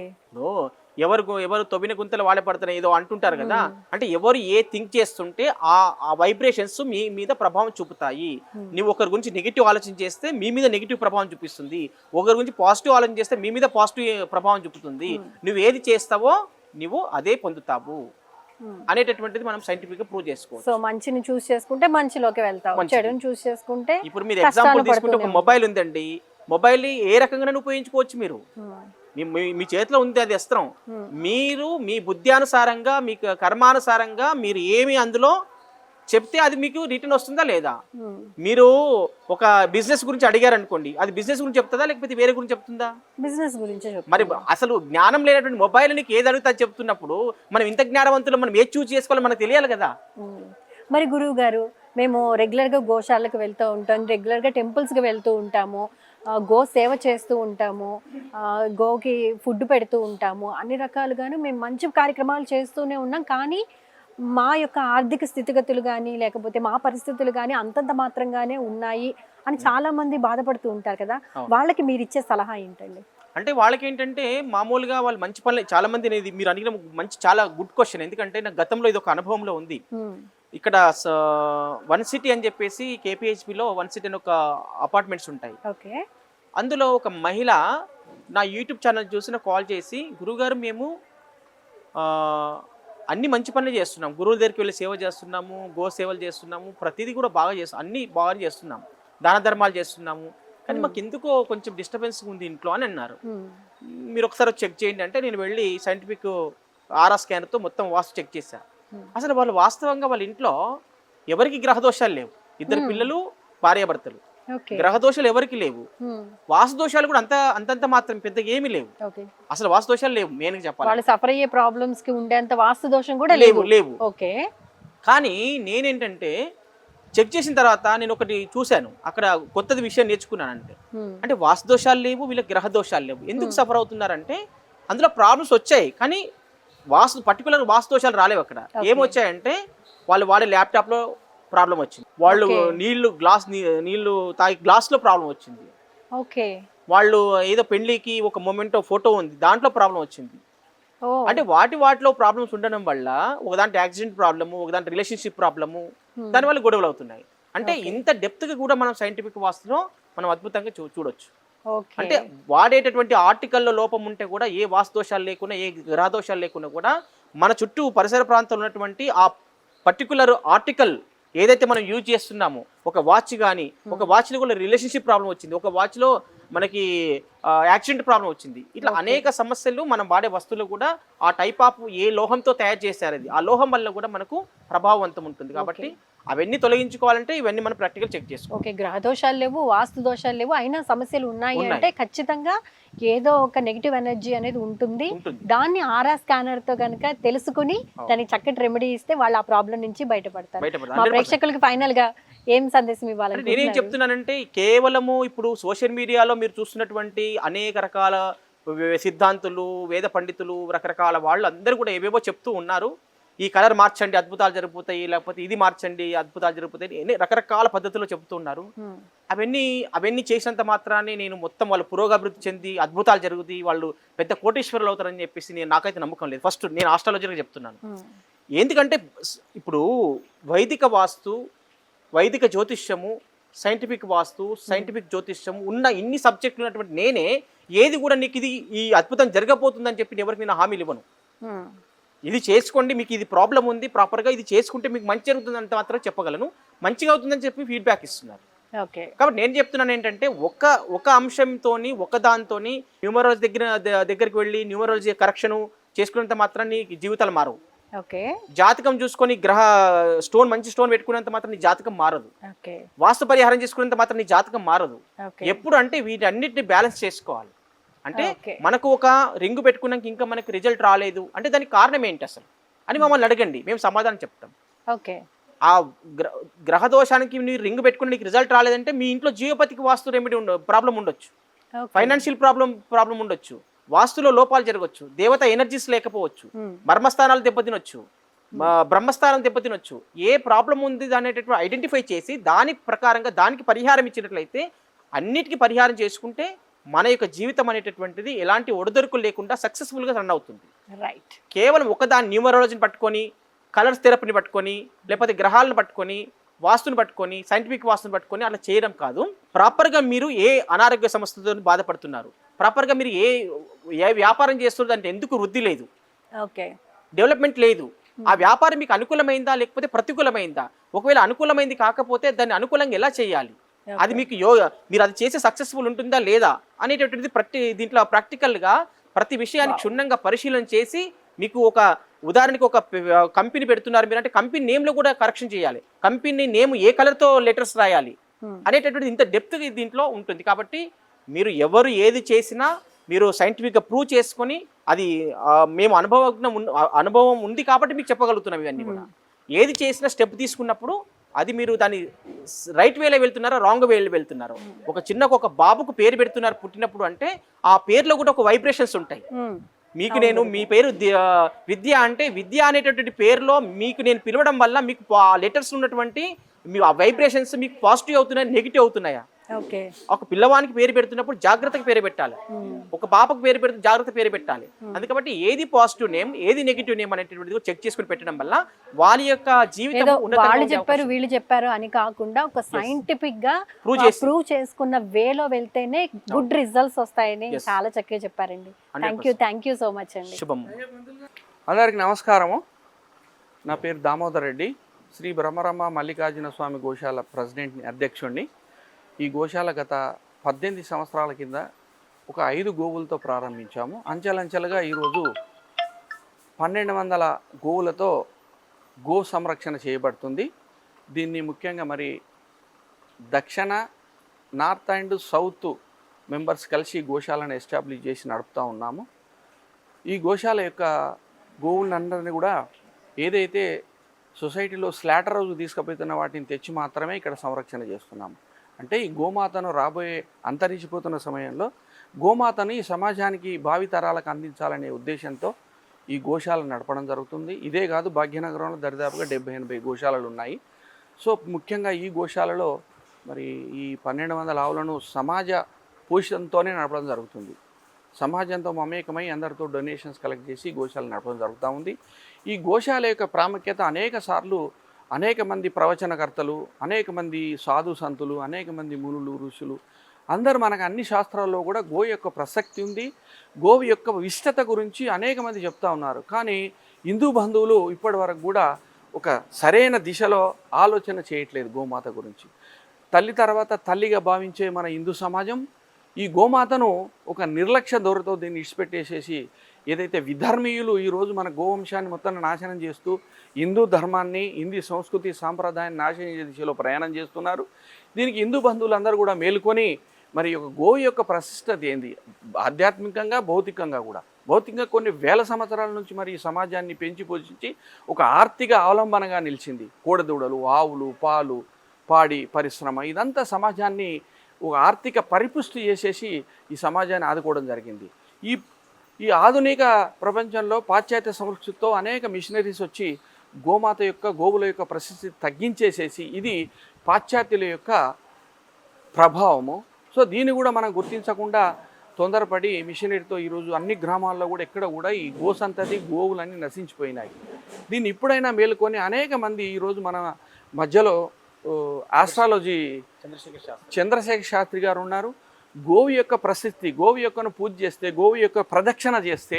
ఎవరు తొవ్విన గుంతలు వాళ్ళే పడుతున్నాయి ఏదో అంటుంటారు కదా, అంటే ఎవరు ఏ థింక్ చేస్తుంటే ఆ వైబ్రేషన్స్ మీ మీద ప్రభావం చూపుతాయి. నువ్వు ఒకరి గురించి నెగిటివ్ ఆలోచన చేస్తే మీ మీద నెగిటివ్ ప్రభావం చూపిస్తుంది, ఒకరి గురించి పాజిటివ్ ఆలోచన చేస్తే మీ మీద పాజిటివ్ ప్రభావం చూపుతుంది. నువ్వు ఏది చేస్తావో నువ్వు అదే పొందుతావు అనేటటువంటిది మనం సైంటిఫిక్ గా ప్రూవ్ చేసుకోవచ్చు. సో మంచిని చూస్ చేసుకుంటే మంచిలోకి వెళ్తావు, చెడుని చూస్ చేసుకుంటే. ఇప్పుడు మీరు ఎగ్జాంపుల్ తీసుకుంటే ఒక మొబైల్ ఉందండి, మొబైల్ ఏ రకంగా ఉపయోగించుకోవచ్చు. మీరు మీ చేతిలో ఉంది అది అస్త్రం. మీరు మీ బుద్ధి అనుసారంగా, మీకు కర్మానుసారంగా మీరు ఏమి అందులో చెప్తే అది మీకు రిటర్న్ వస్తుందా లేదా. మీరు ఒక బిజినెస్ గురించి అడిగారు అనుకోండి, అది బిజినెస్ గురించి చెప్తుందా లేకపోతే వేరే గురించి చెప్తుందా? బిజినెస్ గురించి. మరి అసలు జ్ఞానం లేనటువంటి మొబైల్ నీకు ఏది అడుగుతా చెప్తున్నప్పుడు మనం ఇంత జ్ఞానవంతులు, మనం ఏది చూస్ చేసుకోవాలో మనకు తెలియాలి కదా. మరి గురువు గారు, మేము రెగ్యులర్గా గోశాలకు వెళ్తూ ఉంటాం, రెగ్యులర్గా టెంపుల్స్కి వెళ్తూ ఉంటాము, గో సేవ చేస్తూ ఉంటాము, గోకి ఫుడ్ పెడుతూ ఉంటాము, అన్ని రకాలుగాను మేము మంచి కార్యక్రమాలు చేస్తూనే ఉన్నాం. కానీ మా యొక్క ఆర్థిక స్థితిగతులు కానీ, లేకపోతే మా పరిస్థితులు కానీ అంతంత మాత్రంగానే ఉన్నాయి అని చాలా మంది బాధపడుతూ ఉంటారు కదా, వాళ్ళకి మీరు ఇచ్చే సలహా ఏంటండి? అంటే వాళ్ళకి ఏంటంటే మామూలుగా వాళ్ళు మంచి పనులు, చాలా మంది మీరు అడిగిన మంచి చాలా గుడ్ క్వశ్చన్. ఎందుకంటే నాకు గతంలో ఇది ఒక అనుభవంలో ఉంది. ఇక్కడ వన్ సిటీ అని చెప్పేసి KPHBలో వన్ సిటీ అని ఒక అపార్ట్మెంట్స్ ఉంటాయి. అందులో ఒక మహిళ నా యూట్యూబ్ ఛానల్ చూసిన కాల్ చేసి, గురుగారు మేము అన్ని మంచి పనులు చేస్తున్నాం, గురువుల దగ్గరికి వెళ్ళి సేవ చేస్తున్నాము, గో సేవలు చేస్తున్నాము, ప్రతిదీ కూడా బాగా చేస్తాం, అన్ని బాగా చేస్తున్నాము, దాన ధర్మాలు చేస్తున్నాము, కానీ మాకు ఎందుకో కొంచెం డిస్టర్బెన్స్ ఉంది ఇంట్లో అని అన్నారు. మీరు ఒకసారి చెక్ చేయండి అంటే నేను వెళ్ళి సైంటిఫిక్ ఆరా స్కానర్తో మొత్తం వాస్తు చెక్ చేశాను. అసలు వాళ్ళు వాస్తవంగా వాళ్ళ ఇంట్లో ఎవరికి గ్రహదోషాలు లేవు, 2 పిల్లలు, భార్యాభర్తలు, గ్రహదోషాలు ఎవరికి లేవు, వాస్తు దోషాలు కూడా అంతంత మాత్రం పెద్దగా ఏమీ లేవు. అసలు వాస్తు దోషాలు లేవు. నేను చెప్పాలి, వాళ్ళు సఫర్ అయ్యే ప్రాబ్లమ్స్ కి ఉండేంత వాస్తు దోషం కూడా లేవు. ఓకే, కానీ నేనేంటంటే చెక్ చేసిన తర్వాత నేను ఒకటి చూశాను, అక్కడ కొత్తది విషయం నేర్చుకున్నాను. అంటే వాస్తు దోషాలు లేవు, వీళ్ళకి గ్రహ దోషాలు లేవు. ఎందుకు సఫర్ అవుతున్నారంటే అందులో ప్రాబ్లమ్స్ వచ్చాయి, కానీ పర్టికులర్ వాస్తు దోషాలు రాలేవు. అక్కడ ఏమొచ్చాయంటే వాళ్ళు వాడే ల్యాప్టాప్లో ప్రాబ్లం వచ్చింది, వాళ్ళు నీళ్లు తాగి గ్లాస్లో ప్రాబ్లం వచ్చింది, వాళ్ళు ఏదో పెళ్లికి ఒక మొమెంటో ఫోటో ఉంది దాంట్లో ప్రాబ్లం వచ్చింది. అంటే వాటిలో ప్రాబ్లమ్స్ ఉండడం వల్ల ఒకదాంట్లో యాక్సిడెంట్ ప్రాబ్లము, ఒకదాంట్లో రిలేషన్షిప్ ప్రాబ్లము, దానివల్ల గొడవలు అవుతున్నాయి. అంటే ఇంత డెప్త్గా కూడా మనం సైంటిఫిక్ వాస్తులో మనం అద్భుతంగా చూడొచ్చు. అంటే వాడేటటువంటి ఆర్టికల్లో లోపం ఉంటే కూడా, ఏ వాస్తుదోషాలు లేకుండా, ఏ గ్రహదోషాలు లేకుండా కూడా మన చుట్టూ పరిసర ప్రాంతంలో ఉన్నటువంటి ఆ పర్టికులర్ ఆర్టికల్ ఏదైతే మనం యూజ్ చేస్తున్నామో, ఒక వాచ్ కానీ, ఒక వాచ్లో కూడా రిలేషన్షిప్ ప్రాబ్లం వచ్చింది, ఒక వాచ్లో మనకి యాక్సిడెంట్ ప్రాబ్లం వచ్చింది. ఇట్లా అనేక సమస్యలు మనం వాడే వస్తువులు కూడా ఆ టైప్ ఆఫ్ ఏ లోహంతో తయారు చేశారు అది, ఆ లోహం వల్ల కూడా మనకు ప్రభావవంతం ఉంటుంది. కాబట్టి అవన్నీ తొలగించుకోవాలంటే ఇవన్నీ మనం ప్రాక్టికల్ చెక్ చేసుకోవాలి. ఓకే, గ్రహ దోషాలు లేవు, వాస్తు దోషాలు లేవు, అయినా సమస్యలు ఉన్నాయి అంటే ఖచ్చితంగా ఏదో ఒక నెగిటివ్ ఎనర్జీ అనేది ఉంటుంది. దాన్ని ఆరా స్కానర్ తో కనుక తెలుసుకుని దానికి చక్కటి రెమెడీ ఇస్తే వాళ్ళు ఆ ప్రాబ్లం నుంచి బయటపడతారు. మా ప్రేక్షకులకి ఫైనల్ గా ఏం సందేశం ఇవ్వాలంటే? నేనేం చెప్తున్నానంటే కేవలము ఇప్పుడు సోషల్ మీడియాలో మీరు చూస్తున్నటువంటి అనేక రకాల సిద్ధాంతులు, వేద పండితులు, రకరకాల వాళ్ళు అందరూ కూడా ఏవేవో చెప్తూ ఉన్నారు. ఈ కలర్ మార్చండి అద్భుతాలు జరుగుతాయి, లేకపోతే ఇది మార్చండి అద్భుతాలు జరుగుతాయి, రకరకాల పద్ధతుల్లో చెప్తున్నారు. అవన్నీ చేసినంత మాత్రాన్ని నేను మొత్తం వాళ్ళు పురోగభివృద్ధి చెంది అద్భుతాలు జరుగుతాయి, వాళ్ళు పెద్ద కోటీశ్వరులు అవుతారని చెప్పేసి నాకైతే నమ్మకం లేదు. ఫస్ట్ నేను ఆస్ట్రాలజీగా చెప్తున్నాను. ఎందుకంటే ఇప్పుడు వైదిక వాస్తు, వైదిక జ్యోతిష్యము, సైంటిఫిక్ వాస్తు, సైంటిఫిక్ జ్యోతిష్యం ఉన్న ఇన్ని సబ్జెక్టులు ఉన్నటువంటి నేనే ఏది కూడా నీకు ఇది ఈ అద్భుతం జరగబోతుందని చెప్పి ఎవరికి నేను హామీలు ఇవ్వను. ఇది చేసుకోండి, మీకు ఇది ప్రాబ్లం ఉంది, ప్రాపర్గా ఇది చేసుకుంటే మీకు మంచి జరుగుతుంది అంటే మాత్రం చెప్పగలను. మంచిగా అవుతుందని చెప్పి ఫీడ్బ్యాక్ ఇస్తున్నారు. కాబట్టి నేను చెప్తున్నాను ఏంటంటే ఒక అంశంతోని ఒక దాంతోని న్యూమరాలజీ దగ్గరికి వెళ్ళి న్యూమరాలజీ కరెక్షన్ చేసుకున్నంత మాత్రం నీ జీవితాలు మారవు. జాతకం చూసుకొని మంచి స్టోన్ పెట్టుకున్నంత మాత్రం నీ జాతకం మారదు. వాస్తు పరిహారం చేసుకున్నంత మాత్రం నీ జాతకం మారదు. ఎప్పుడు అంటే వీటన్నిటిని బ్యాలెన్స్ చేసుకోవాలి. అంటే మనకు ఒక రింగు పెట్టుకున్నాక ఇంకా మనకు రిజల్ట్ రాలేదు అంటే దానికి కారణం ఏంటి అసలు అని మమ్మల్ని అడగండి, మేము సమాధానం చెప్తాం. ఆ గ్రహ దోషానికి మీరు రింగు పెట్టుకుని నీకు రిజల్ట్ రాలేదంటే మీ ఇంట్లో జియోపతికి వాస్తు రెమెడీ ప్రాబ్లం ఉండొచ్చు, ఫైనాన్షియల్ ప్రాబ్లం ఉండొచ్చు, వాస్తులో లోపాలు జరగవచ్చు, దేవత ఎనర్జీస్ లేకపోవచ్చు, మర్మస్థానాలు దెబ్బతినొచ్చు, బ్రహ్మస్థానం దెబ్బతినొచ్చు. ఏ ప్రాబ్లం ఉంది అనేటటువంటి ఐడెంటిఫై చేసి దాని ప్రకారంగా దానికి పరిహారం ఇచ్చినట్లయితే అన్నిటికీ పరిహారం చేసుకుంటే మన యొక్క జీవితం అనేటటువంటిది ఎలాంటి ఒడిదొడుకులు లేకుండా సక్సెస్ఫుల్గా రన్ అవుతుంది. రైట్. కేవలం ఒకదాని న్యూమరాలజీని పట్టుకొని, కలర్స్ థెరపీని పట్టుకొని, లేకపోతే గ్రహాలను పట్టుకొని, వాస్తుని పట్టుకొని, సైంటిఫిక్ వాస్తుని పట్టుకొని అలా చేయడం కాదు. ప్రాపర్గా మీరు ఏ అనారోగ్య సమస్యతో బాధపడుతున్నారు, ప్రాపర్గా మీరు ఏ వ్యాపారం చేస్తున్నారు అంటే ఎందుకు వృద్ధి లేదు, డెవలప్మెంట్ లేదు, ఆ వ్యాపారం మీకు అనుకూలమైందా లేకపోతే ప్రతికూలమైందా, ఒకవేళ అనుకూలమైంది కాకపోతే దాన్ని అనుకూలంగా ఎలా చేయాలి, అది మీకు మీరు అది చేసే సక్సెస్ఫుల్ ఉంటుందా లేదా అనేటటువంటిది దీంట్లో ప్రాక్టికల్గా ప్రతి విషయాన్ని క్షుణ్ణంగా పరిశీలన చేసి మీకు ఒక ఉదాహరణకి ఒక కంపెనీ పెడుతున్నారు మీరు అంటే కంపెనీ నేమ్లో కూడా కరెక్షన్ చేయాలి, కంపెనీ నేమ్ ఏ కలర్తో లెటర్స్ రాయాలి అనేటటువంటిది ఇంత డెప్త్ దీంట్లో ఉంటుంది. కాబట్టి మీరు ఎవరు ఏది చేసినా మీరు సైంటిఫిక్గా ప్రూవ్ చేసుకొని అది మేము అనుభవం ఉంది కాబట్టి మీకు చెప్పగలుగుతున్నాం. ఇవన్నీ కూడా ఏది చేసినా స్టెప్ తీసుకున్నప్పుడు అది మీరు దాన్ని రైట్ వేలో వెళ్తున్నారో రాంగ్ వేలో వెళ్తున్నారో. ఒక బాబుకు పేరు పెడుతున్నారు పుట్టినప్పుడు అంటే ఆ పేరులో కూడా ఒక వైబ్రేషన్స్ ఉంటాయి. మీకు మీ పేరు విద్య అంటే విద్య అనేటటువంటి పేరులో మీకు నేను పిలవడం వల్ల మీకు ఆ లెటర్స్ ఉన్నటువంటి ఆ వైబ్రేషన్స్ మీకు పాజిటివ్ అవుతున్నాయా నెగిటివ్ అవుతున్నాయా? ఒక పిల్లవానికి పేరు పెడుతున్నప్పుడు జాగ్రత్తగా పేరు పెట్టాలి, ఒక పాపకు పేరు పెడుతూ జాగ్రత్త పేరు పెట్టాలి. అందుకబట్టి ఏది పాజిటివ్ నేమ్ ఏది నెగిటివ్ నేమ్ అనేటువంటిది చెక్ చేసుకుని పెట్టడం వల్ల వారి యొక్క జీవితం వాళ్ళు చెప్పారు వీళ్ళు చెప్పారు అని కాకుండా ఒక సైంటిఫిక్ గా ప్రూవ్ చేసుకున్న వేలో వెళ్తేనే గుడ్ రిజల్ట్స్ వస్తాయని చాలా చక్కగా చెప్పారండి. థ్యాంక్ యూ సో మచ్ అండి. శుభం. అందరికి నమస్కారము. నా పేరు దామోదర్ రెడ్డి, శ్రీ బ్రహ్మరమ్మ మల్లికార్జున స్వామి గోశాల ప్రెసిడెంట్ని, అధ్యక్షుడిని. ఈ గోశాల గత 18 సంవత్సరాల కింద ఒక 5 గోవులతో ప్రారంభించాము. అంచెలంచెలుగా ఈరోజు 1200 గోవులతో గో సంరక్షణ చేయబడుతుంది. దీన్ని ముఖ్యంగా మరి దక్షిణ, నార్త్ అండ్ సౌత్ మెంబర్స్ కలిసి గోశాలను ఎస్టాబ్లిష్ చేసి నడుపుతూ ఉన్నాము. ఈ గోశాల యొక్క గోవులందరినీ కూడా ఏదైతే సొసైటీలో స్లాటర్ హౌస్ తీసుకుపోతున్న వాటిని తెచ్చి మాత్రమే ఇక్కడ సంరక్షణ చేస్తున్నాము. అంటే ఈ గోమాతను రాబోయే అంతరించిపోతున్న సమయంలో గోమాతను ఈ సమాజానికి భావితరాలకు అందించాలనే ఉద్దేశంతో ఈ గోశాలను నడపడం జరుగుతుంది. ఇదే కాదు, భాగ్యనగరంలో దరిదాపుగా 70-80 గోశాలలు ఉన్నాయి. సో ముఖ్యంగా ఈ గోశాలలో మరి ఈ 1200 ఆవులను సమాజ పోషణతోనే నడపడం జరుగుతుంది. సమాజంతో మమేకమై అందరితో డొనేషన్స్ కలెక్ట్ చేసి గోశాలను నడపడం జరుగుతూ ఉంది. ఈ గోశాల యొక్క ప్రాముఖ్యత అనేక మంది ప్రవచనకర్తలు, అనేక మంది సాధు సంతులు, అనేక మంది మునులు, ఋషులు అందరూ మనకు అన్ని శాస్త్రాల్లో కూడా గో యొక్క ప్రసక్తి ఉంది, గోవు యొక్క విశిష్టత గురించి అనేక మంది చెప్తా ఉన్నారు. కానీ హిందూ బంధువులు ఇప్పటి వరకు కూడా ఒక సరైన దిశలో ఆలోచన చేయట్లేదు గోమాత గురించి. తల్లి తర్వాత తల్లిగా భావించే మన హిందూ సమాజం ఈ గోమాతను ఒక నిర్లక్ష్య ధోరణితో దీన్ని ఇడిచిపెట్టేసేసి ఏదైతే విధర్మీయులు ఈరోజు మన గోవంశాన్ని మొత్తాన్ని నాశనం చేస్తూ హిందూ ధర్మాన్ని, హిందీ సంస్కృతి సాంప్రదాయాన్ని నాశనం చేసే దిశలో ప్రయాణం చేస్తున్నారు. దీనికి హిందూ బంధువులందరూ కూడా మేలుకొని మరి ఒక గోవు యొక్క ప్రశిష్టత ఏంది, ఆధ్యాత్మికంగా భౌతికంగా కూడా, భౌతికంగా కొన్ని వేల సంవత్సరాల నుంచి మరి ఈ సమాజాన్ని పెంచి పోషించి ఒక ఆర్థిక అవలంబనగా నిలిచింది. కోడదూడలు, ఆవులు, పాలు, పాడి పరిశ్రమ ఇదంతా సమాజాన్ని ఒక ఆర్థిక పరిపుష్టి చేసేసి ఈ సమాజాన్ని ఆదుకోవడం జరిగింది. ఈ ఆధునిక ప్రపంచంలో పాశ్చాత్య సంస్కృతితో అనేక మిషనరీస్ వచ్చి గోమాత యొక్క, గోవుల యొక్క ప్రశస్తి తగ్గించేసేసి ఇది పాశ్చాత్యుల యొక్క ప్రభావము. సో దీన్ని కూడా మనం గుర్తించకుండా తొందరపడి మిషనరీతో ఈరోజు అన్ని గ్రామాల్లో కూడా ఎక్కడ కూడా ఈ గోసంతతి, గోవులన్నీ నశించిపోయినాయి. దీన్ని ఇప్పుడైనా మేలుకొని అనేక మంది ఈరోజు మన మధ్యలో ఆస్ట్రాలజీ చంద్రశేఖర్ శాస్త్రి గారు ఉన్నారు. గోవు యొక్క ప్రసిద్ధి, గోవు యొక్కను పూజ చేస్తే, గోవు యొక్క ప్రదక్షిణ చేస్తే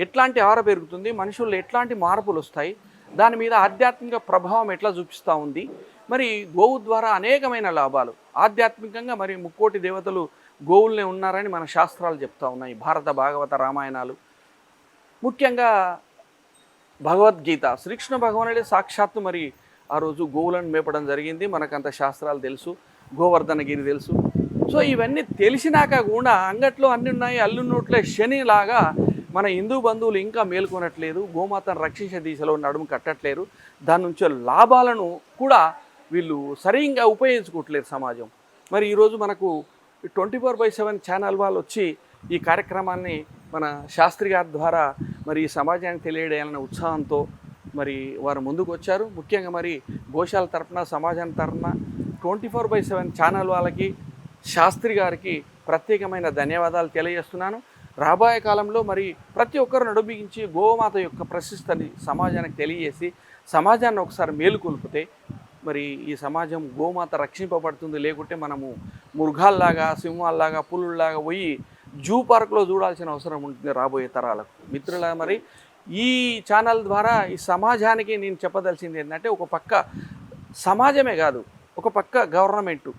ఎట్లాంటి ఆర పెరుగుతుంది, మనుషుల్లో ఎట్లాంటి మార్పులు వస్తాయి, దాని మీద ఆధ్యాత్మిక ప్రభావం ఎట్లా చూపిస్తూ ఉంది. మరి గోవు ద్వారా అనేకమైన లాభాలు ఆధ్యాత్మికంగా మరి ముక్కోటి దేవతలు గోవుల్నే ఉన్నారని మన శాస్త్రాలు చెప్తా ఉన్నాయి. భారత భాగవత రామాయణాలు, ముఖ్యంగా భగవద్గీత, శ్రీకృష్ణ భగవానుడే సాక్షాత్తు మరి ఆ రోజు గోవులను మేపడం జరిగింది. మనకంత శాస్త్రాలు తెలుసు, గోవర్ధనగిరి తెలుసు. సో ఇవన్నీ తెలిసినాక కూడా అంగట్లో అన్ని ఉన్నాయి, అల్లు నోట్లే శనిలాగా మన హిందూ బంధువులు ఇంకా మేల్కొనట్లేదు, గోమాతను రక్షించే దిశలో నడుము కట్టట్లేరు. దాని నుంచి లాభాలను కూడా వీళ్ళు సరిగ్గా ఉపయోగించుకోవట్లేదు సమాజం. మరి ఈరోజు మనకు 24/7 ఛానల్ వాళ్ళు వచ్చి ఈ కార్యక్రమాన్ని మన శాస్త్రి గారి ద్వారా మరి ఈ సమాజానికి తెలియజేయాలనే ఉత్సాహంతో మరి వారు ముందుకు వచ్చారు. ముఖ్యంగా మరి గోశాల తరఫున, సమాజానికి తరఫున 24/7 ఛానల్ వాళ్ళకి, శాస్త్రి గారికి ప్రత్యేకమైన ధన్యవాదాలు తెలియజేస్తున్నాను. రాబోయే కాలంలో మరి ప్రతి ఒక్కరు నడుమించి గోమాత యొక్క ప్రశస్తని సమాజానికి తెలియజేసి సమాజాన్ని ఒకసారి మేలుకొల్పితే మరి ఈ సమాజం గోమాత రక్షింపబడుతుంది. లేకుంటే మనము మృగాల్లాగా, సింహాల్లాగా, పులుల్లాగా పోయి జూ పార్క్లో చూడాల్సిన అవసరం ఉంటుంది రాబోయే తరాలకు. మిత్రుల మరి ఈ ఛానల్ ద్వారా ఈ సమాజానికి నేను చెప్పదలిచింది ఏంటంటే, ఒక పక్క సమాజమే కాదు, ఒక పక్క గవర్నమెంటు,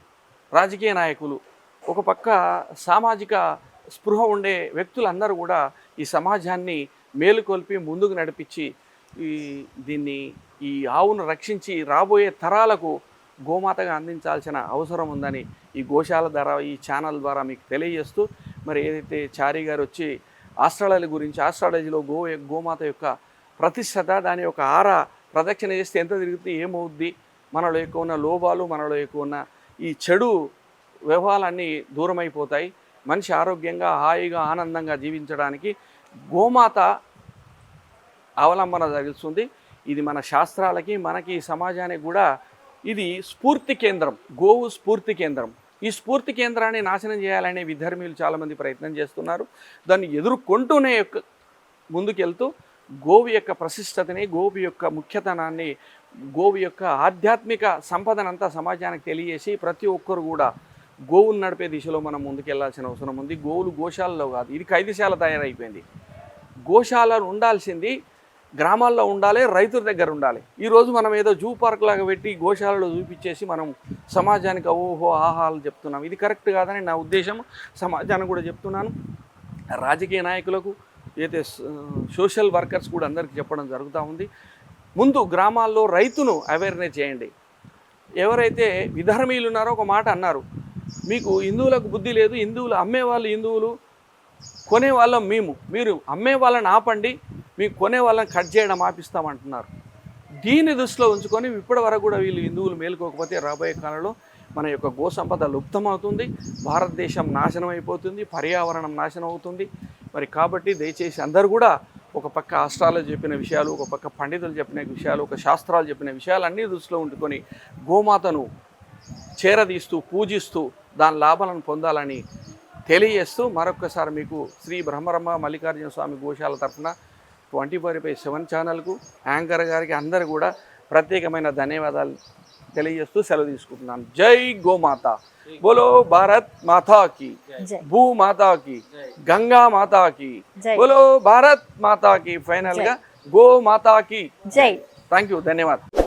రాజకీయ నాయకులు, ఒక పక్క సామాజిక స్పృహ ఉండే వ్యక్తులందరూ కూడా ఈ సమాజాన్ని మేలుకొల్పి ముందుకు నడిపించి ఈ ఆవును రక్షించి రాబోయే తరాలకు గోమాతగా అందించాల్సిన అవసరం ఉందని ఈ గోశాల ద్వారా, ఈ ఛానల్ ద్వారా మీకు తెలియజేస్తూ, మరి ఏదైతే చారి గారు వచ్చి ఆస్ట్రాలజీ గురించి, ఆస్ట్రాలజీలో గోమాత యొక్క ప్రతిష్టత, దాని యొక్క ఆరా ప్రదక్షిణ చేస్తే ఎంత తిరుగుతుంది, ఏమవుద్ది, మనలో ఎక్కువ ఉన్న లోపాలు, మనలో ఎక్కువ ఉన్న ఈ చెడు వ్యవహారాలన్నీ దూరమైపోతాయి, మనిషి ఆరోగ్యంగా, హాయిగా, ఆనందంగా జీవించడానికి గోమాత అవలంబన జరుగుతుంది. ఇది మన శాస్త్రాలకి, మనకి, సమాజానికి కూడా ఇది స్ఫూర్తి కేంద్రం. గోవు స్ఫూర్తి కేంద్రం. ఈ స్ఫూర్తి కేంద్రాన్ని నాశనం చేయాలనే విధర్మీయులు చాలామంది ప్రయత్నం చేస్తున్నారు. దాన్ని ఎదుర్కొంటూనే ముందుకెళ్తూ గోవు యొక్క ప్రశిష్టతని, గోవు యొక్క ముఖ్యతనాన్ని, గోవు యొక్క ఆధ్యాత్మిక సంపదనంతా సమాజానికి తెలియజేసి ప్రతి ఒక్కరు కూడా గోవులు నడిపే దిశలో మనం ముందుకెళ్లాల్సిన అవసరం ఉంది. గోవులు గోశాలలో కాదు, ఇది ఖైదీశాల తయారైపోయింది. గోశాలలు ఉండాల్సింది గ్రామాల్లో ఉండాలి, రైతుల దగ్గర ఉండాలి. ఈరోజు మనం ఏదో జూ పార్క్ లాగా పెట్టి గోశాలలో చూపించేసి మనం సమాజానికి ఓహో ఆహాలు చెప్తున్నాం. ఇది కరెక్ట్ కాదని నా ఉద్దేశం. సమాజానికి కూడా చెప్తున్నాను, రాజకీయ నాయకులకు, అయితే సోషల్ వర్కర్స్ కూడా అందరికీ చెప్పడం జరుగుతూ ఉంది. ముందు గ్రామాల్లో రైతును అవేర్నెస్ చేయండి. ఎవరైతే విధర్మీయులు ఉన్నారో ఒక మాట అన్నారు, మీకు హిందువులకు బుద్ధి లేదు, హిందువులు అమ్మేవాళ్ళు హిందువులు, కొనే వాళ్ళం మేము, మీరు అమ్మే వాళ్ళని ఆపండి, మీకు కొనే వాళ్ళని కట్ చేయడం ఆపిస్తామంటున్నారు. దీన్ని దృష్టిలో ఉంచుకొని ఇప్పటి వరకు కూడా వీళ్ళు హిందువులు మేలుకోకపోతే రాబోయే కాలంలో మన యొక్క గోసంపద లుప్తమవుతుంది, భారతదేశం నాశనం అయిపోతుంది, పర్యావరణం నాశనం అవుతుంది. మరి కాబట్టి దయచేసి అందరూ కూడా ఒక పక్క ఆస్ట్రాలజీ చెప్పిన విషయాలు, ఒక పక్క పండితులు చెప్పిన విషయాలు, ఒక శాస్త్రాలు చెప్పిన విషయాలన్నీ దృష్టిలో ఉంచుకొని గోమాతను చేరదీస్తూ, పూజిస్తూ దాని లాభాలను పొందాలని తెలియజేస్తూ మరొక్కసారి మీకు శ్రీ బ్రహ్మరమ్మ మల్లికార్జున స్వామి గోశాల తరఫున 24/7 ఛానల్కు, యాంకర్ గారికి అందరూ కూడా ప్రత్యేకమైన ధన్యవాదాలు తెలియజేస్తూ సెలవు తీసుకుంటున్నాను. జై గోమాత, బోలో భారత్ మాతాకి, భూ మాతాకి, గంగా మాతాకి, బోలో భారత్ మాతాకి, ఫైనల్ గా గో మాతాకి జై. థ్యాంక్ యూ, ధన్యవాదాలు.